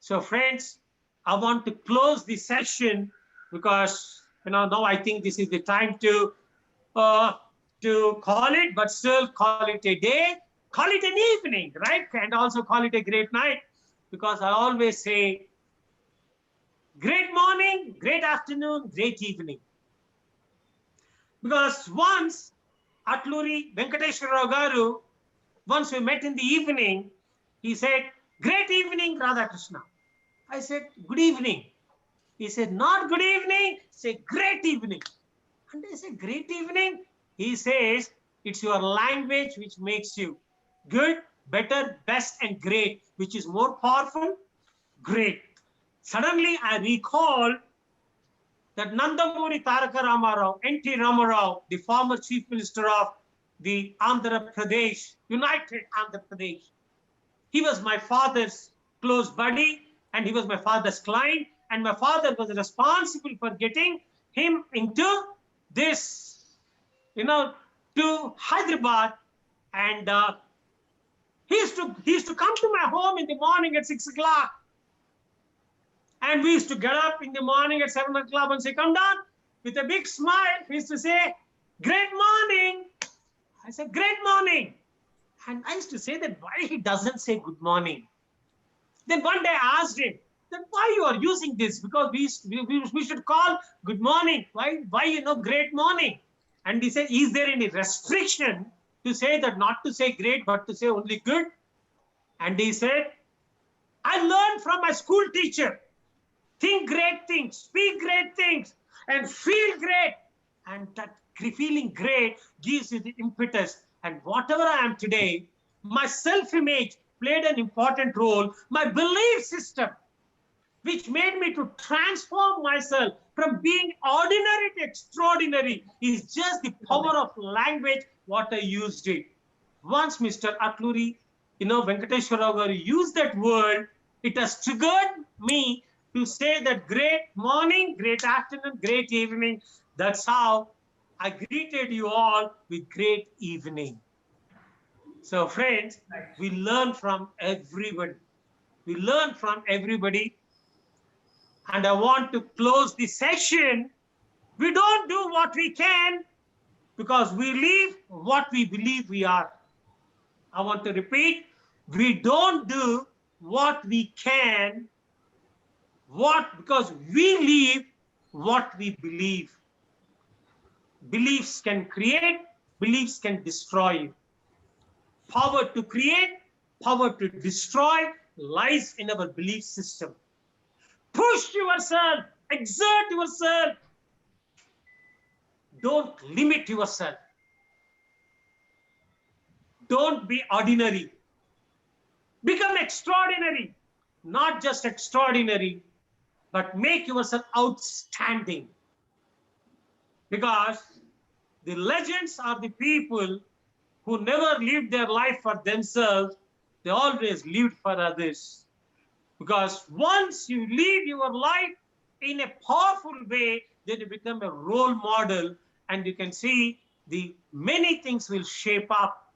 So friends, I want to close this session because now I think this is the time to call it, but still call it a day, call it an evening, right? And also call it a great night, because I always say, great morning, great afternoon, great evening. Because once Atluri Venkateshwar Rao garu, once we met in the evening, he said, great evening, Radhakrishna. I said, good evening. He said, not good evening, say great evening. And I said, great evening? He says, it's your language which makes you good, better, best, and great. Which is more powerful? Great. Suddenly I recalled that Nandamuri Taraka Ramarao, N.T. Ramarao, the former chief minister of the Andhra Pradesh, United Andhra Pradesh. He was my father's close buddy, and he was my father's client, and my father was responsible for getting him into this, to Hyderabad, and he used to come to my home in the morning at 6 o'clock, and we used to get up in the morning at 7 o'clock and say, come down, with a big smile. He used to say, great morning. I said, great morning. And I used to say that why he doesn't say good morning. Then one day I asked him, then why you are using this? Because we should call good morning. Why great morning? And he said, is there any restriction to say that not to say great, but to say only good? And he said, I learned from my school teacher, think great things, speak great things, and feel great. And that feeling great gives you the impetus. And whatever I am today, my self-image played an important role. My belief system, which made me to transform myself from being ordinary to extraordinary, is just the power of language, what I used it. Once Mr. Atluri, Venkateshwar Rao used that word, it has triggered me to say that great morning, great afternoon, great evening. That's how I greeted you all with great evening. So friends, we learn from everybody. We learn from everybody. And I want to close the session. We don't do what we can because we live what we believe we are. I want to repeat, we don't do what we can, because we live what we believe. Beliefs can create, beliefs can destroy you. Power to create, power to destroy lies in our belief system. Push yourself, exert yourself. Don't limit yourself. Don't be ordinary. Become extraordinary. Not just extraordinary, but make yourself outstanding. Because the legends are the people who never lived their life for themselves. They always lived for others. Because once you live your life in a powerful way, then you become a role model, and you can see the many things will shape up.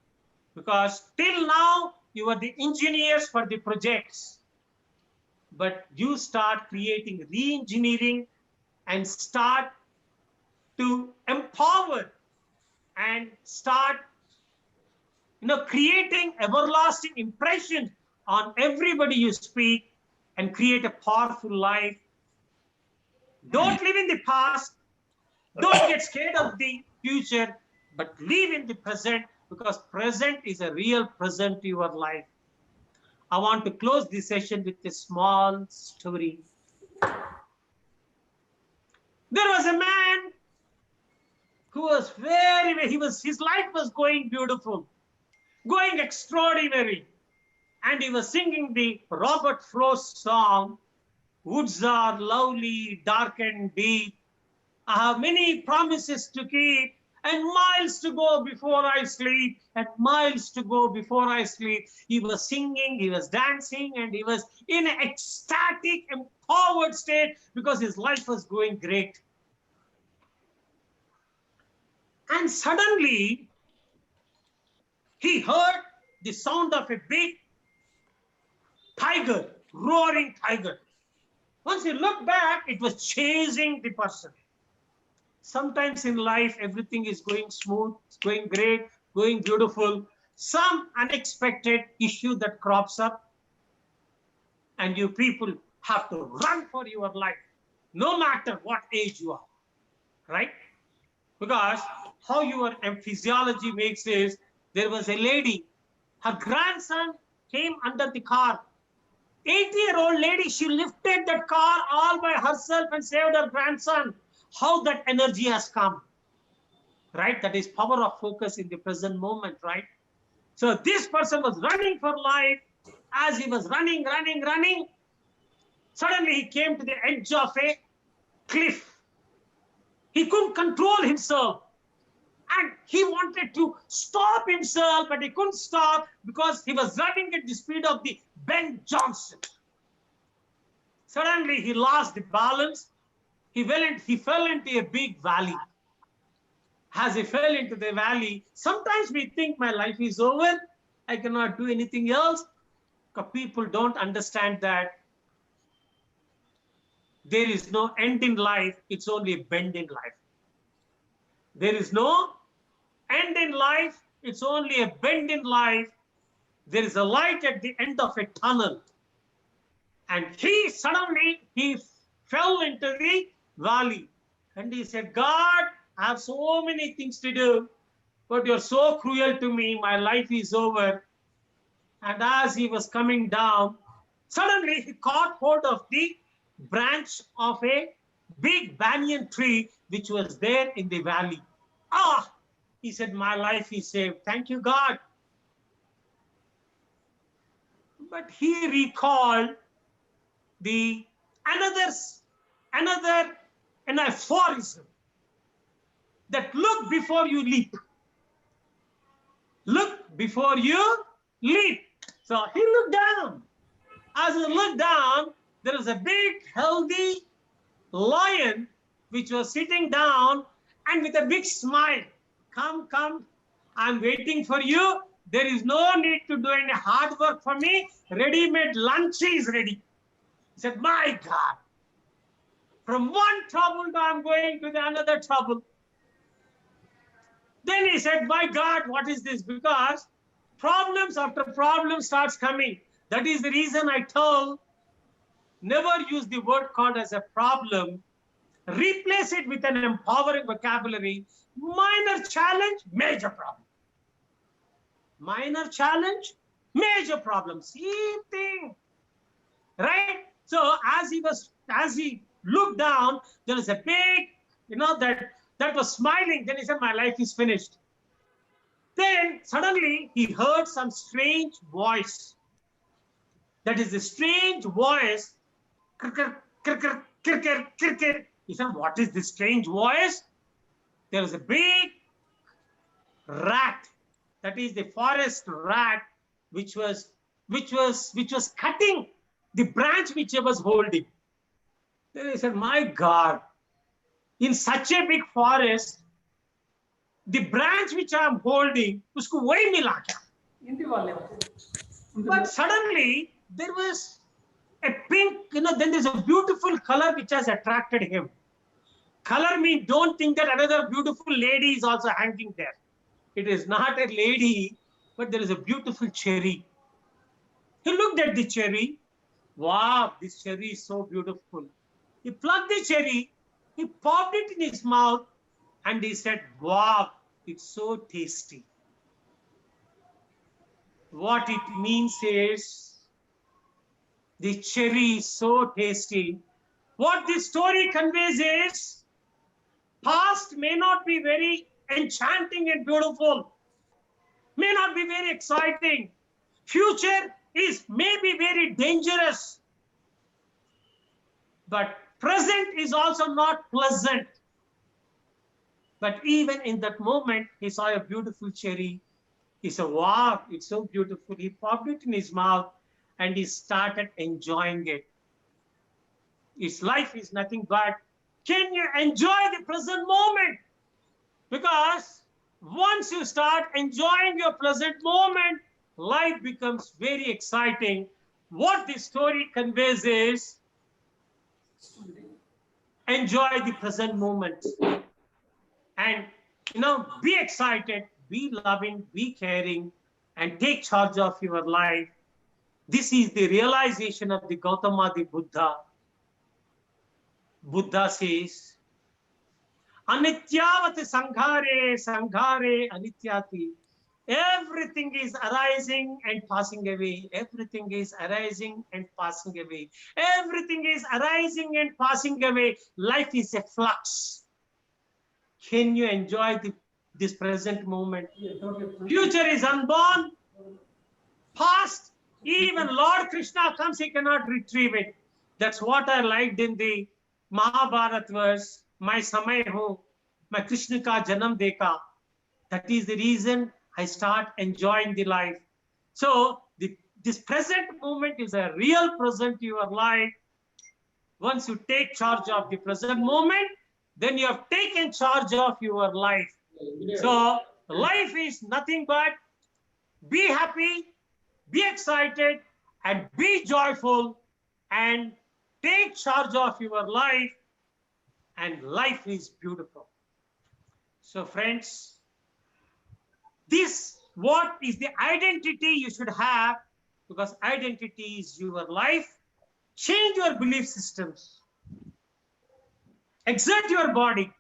Because till now, you are the engineers for the projects. But you start creating re-engineering and start to empower and start creating everlasting impression on everybody you speak and create a powerful life. Don't live in the past. Don't get scared of the future, but live in the present, because present is a real present to your life. I want to close this session with a small story. There was a man who was his life was going beautiful, going extraordinary. And he was singing the Robert Frost song, "Woods are lovely, dark and deep. I have many promises to keep, and miles to go before I sleep, and miles to go before I sleep." He was singing, he was dancing, and he was in an ecstatic, empowered state because his life was going great. And suddenly, he heard the sound of a big tiger, roaring tiger. Once he looked back, it was chasing the person. Sometimes in life, everything is going smooth, it's going great, going beautiful. Some unexpected issue that crops up, and you people have to run for your life, no matter what age you are, right? Because how your physiology makes is, there was a lady, her grandson came under the car. 80-year-old lady, she lifted that car all by herself and saved her grandson. How that energy has come, right? That is power of focus in the present moment, right? So this person was running for life. As he was running, suddenly he came to the edge of a cliff. He couldn't control himself. And he wanted to stop himself, but he couldn't stop because he was running at the speed of the Ben Johnson. Suddenly he lost the balance. He fell into a big valley. As he fell into the valley, sometimes we think my life is over, I cannot do anything else. Because people don't understand that there is no end in life, it's only a bend in life. There is no end in life, it's only a bend in life. There is a light at the end of a tunnel. And he suddenly fell into the valley. And he said, "God, I have so many things to do, but you're so cruel to me, my life is over." And as he was coming down, suddenly he caught hold of the branch of a big banyan tree which was there in the valley. Ah, he said, "My life is saved. Thank you, God." But he recalled the another aphorism that look before you leap. Look before you leap. So he looked down. As he looked down, there was a big, healthy lion which was sitting down and with a big smile. "Come, come, I'm waiting for you. There is no need to do any hard work for me. Ready-made lunch is ready." He said, "My God, from one trouble I'm going to the another trouble." Then he said, "My God, what is this?" Because problems after problem starts coming. That is the reason I told, never use the word called as a problem. Replace it with an empowering vocabulary. Minor challenge, major problem. Minor challenge, major problem. Same thing, right? So as he looked down, there was a big, that was smiling. Then he said, "My life is finished." Then suddenly he heard some strange voice. That is the strange voice. He said, "What is this strange voice?" There was a big rat. That is the forest rat, which was cutting the branch which he was holding. Then he said, "My God, in such a big forest, the branch which I am holding, usko wahi mila kya?" But suddenly there was a pink, then there's a beautiful color which has attracted him. Color means, don't think that another beautiful lady is also hanging there. It is not a lady, but there is a beautiful cherry. He looked at the cherry. Wow, this cherry is so beautiful. He plucked the cherry, he popped it in his mouth, and he said, wow, it's so tasty. What it means is the cherry is so tasty. What this story conveys is past may not be very enchanting and beautiful, may not be very exciting. Future is maybe very dangerous, but present is also not pleasant. But even in that moment, he saw a beautiful cherry. He said, wow, it's so beautiful. He popped it in his mouth and he started enjoying it. His life is nothing but, can you enjoy the present moment? Because once you start enjoying your present moment, life becomes very exciting. What this story conveys is, enjoy the present moment. And, be excited, be loving, be caring, and take charge of your life. This is the realization of the Gautama the Buddha. Buddha says, Anityavati sanghare, sanghare anityati. Everything is arising and passing away. Everything is arising and passing away. Everything is arising and passing away. Life is a flux. Can you enjoy this present moment? Future is unborn. Past, even Lord Krishna comes, he cannot retrieve it. That's what I liked in the Mahabharata verse, my samay ho, my Krishna ka janam deka. That is the reason I start enjoying the life. So this present moment is a real present to your life. Once you take charge of the present moment, then you have taken charge of your life. So life is nothing but be happy, be excited, and be joyful, and take charge of your life, and life is beautiful. So friends, what is the identity you should have, because identity is your life. Change your belief systems. Exert your body.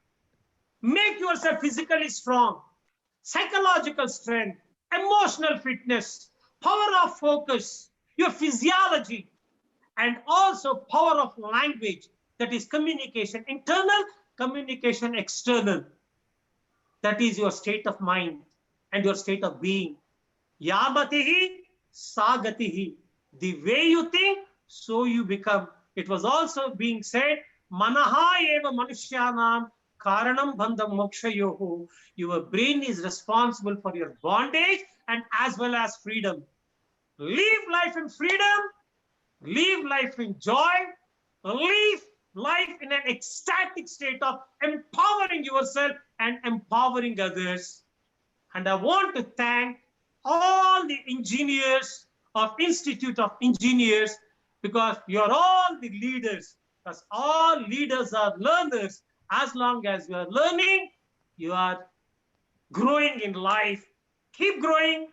Make yourself physically strong. Psychological strength, emotional fitness, power of focus, your physiology, and also power of language, that is communication, internal, communication external. That is your state of mind and your state of being. Yamatihi sagatihi. The way you think, so you become. It was also being said, Manaha eva manushyanam karanam bandham mokshayoho. Your brain is responsible for your bondage and as well as freedom. Live life in freedom, live life in joy, live life in an ecstatic state of empowering yourself and empowering others. And I want to thank all the engineers of Institute of Engineers, because you're all the leaders, because all leaders are learners. As long as you are learning, you are growing in life. Keep growing,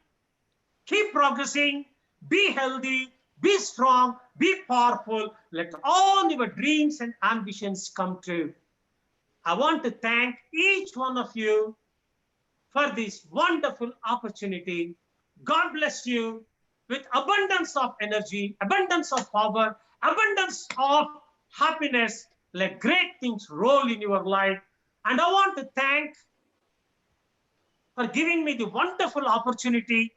keep progressing, be healthy, be strong, be powerful. Let all your dreams and ambitions come true. I want to thank each one of you for this wonderful opportunity. God bless you with abundance of energy, abundance of power, abundance of happiness. Let great things roll in your life. And I want to thank for giving me the wonderful opportunity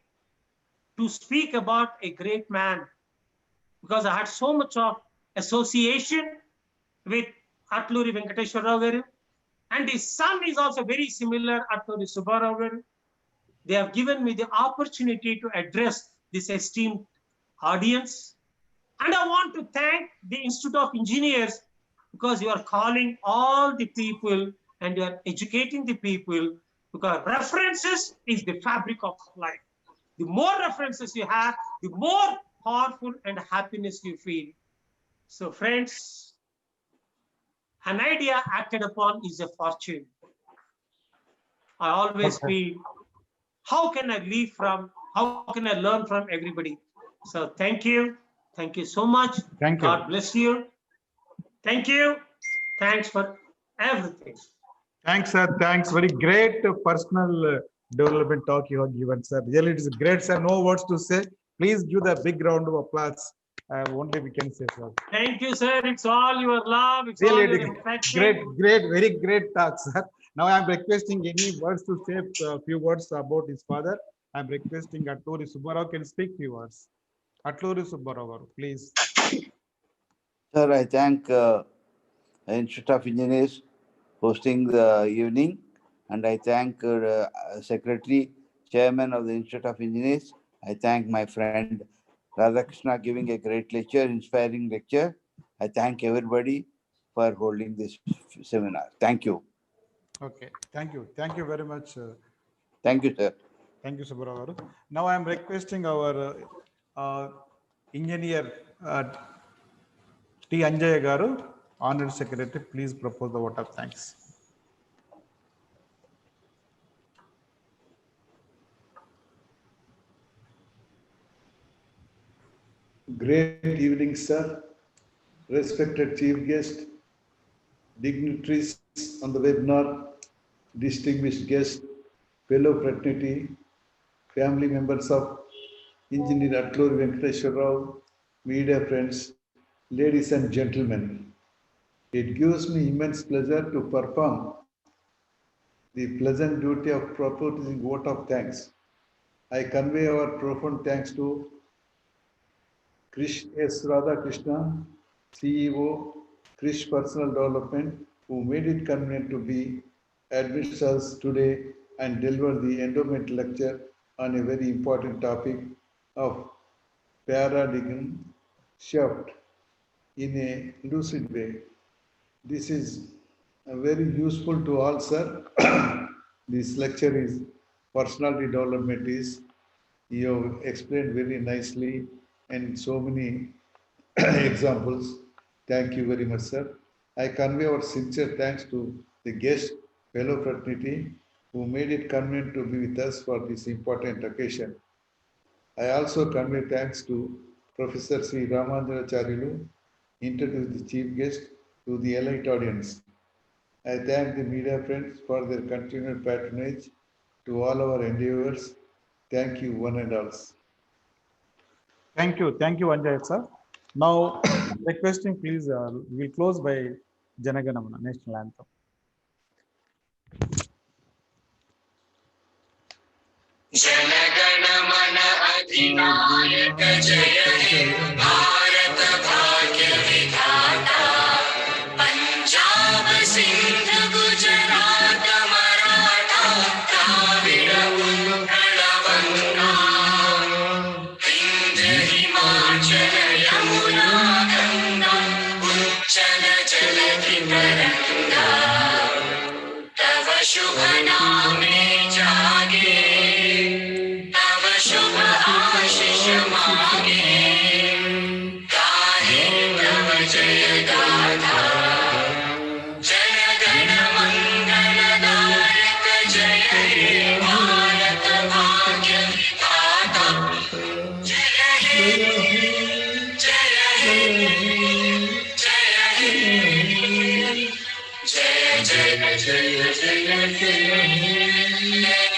to speak about a great man, because I had so much of association with Atluri Venkateshwar Rao, and his son is also very similar, Atluri Subbarao. They have given me the opportunity to address this esteemed audience. And I want to thank the Institute of Engineers, because you are calling all the people and you are educating the people, because references is the fabric of life. The more references you have, the more powerful and happiness you feel. So friends, an idea acted upon is a fortune. I always feel, how can I learn from everybody? So thank you so much. Thank you. God bless you. Thank you. Thanks for everything. Thanks, sir. Thanks. Very great personal development talk you have given, sir. Really, it is great, sir. No words to say. Please give the big round of applause. Only we can say, sir. Thank you, sir. It's all your love. It's Really, all it your is affection. great, very great talk, sir. Now I am requesting any words to say a few words about his father. I am requesting Atluri Subbarao can speak few words. Atluri Subbarao, please. Sir, I thank Institute of Engineers hosting the evening, and I thank Secretary, Chairman of the Institute of Engineers. I thank my friend Radhakrishna giving a great lecture, inspiring lecture. I thank everybody for holding this seminar. Thank you. Okay, thank you. Thank you very much. Thank you, sir. Thank you, Subbarao. Now I am requesting our engineer T Anjaiah Garu, Honorary Secretary, please propose the vote of thanks. Great evening, sir. Respected chief guest, dignitaries on the webinar, distinguished guests, fellow fraternity, family members of Engineer Atluri Venkateshwar Rao, media friends, ladies and gentlemen. It gives me immense pleasure to perform the pleasant duty of proposing vote of thanks. I convey our profound thanks to Krish S Radhakrishna, CEO, Krish Personal Development, who made it convenient to be amidst us today and deliver the endowment lecture on a very important topic of paradigm shift in a lucid way. This is very useful to all, sir. This lecture is personality development is, you have explained very nicely and so many examples. Thank you very much, sir. I convey our sincere thanks to the guest, fellow fraternity, who made it convenient to be with us for this important occasion. I also convey thanks to Professor Shri Ramanujacharyulu, introduced the chief guest to the elite audience. I thank the media friends for their continued patronage to all our endeavors. Thank you, one and all. Thank you, Anjaiah, sir. Now, requesting, please, we'll close by Janaganamana, national anthem. Jana Gana Mana अधिनायक जय हे भारत भाग्य विधाता पंजाब सिंध गुजरात मराठा द्राविड़ उत्कल बंगा विंध्य हिमाचल यमुना गंगा उच्चल जलधि तरंगा तव शुभ नामे जागे शुभ आशीष मांगे गाहे तव जय गाथा जन गण मंगलदायक जय हे भारत भाग्य विधाता जय हे जय हे जय हे जय जय जय जय जय हे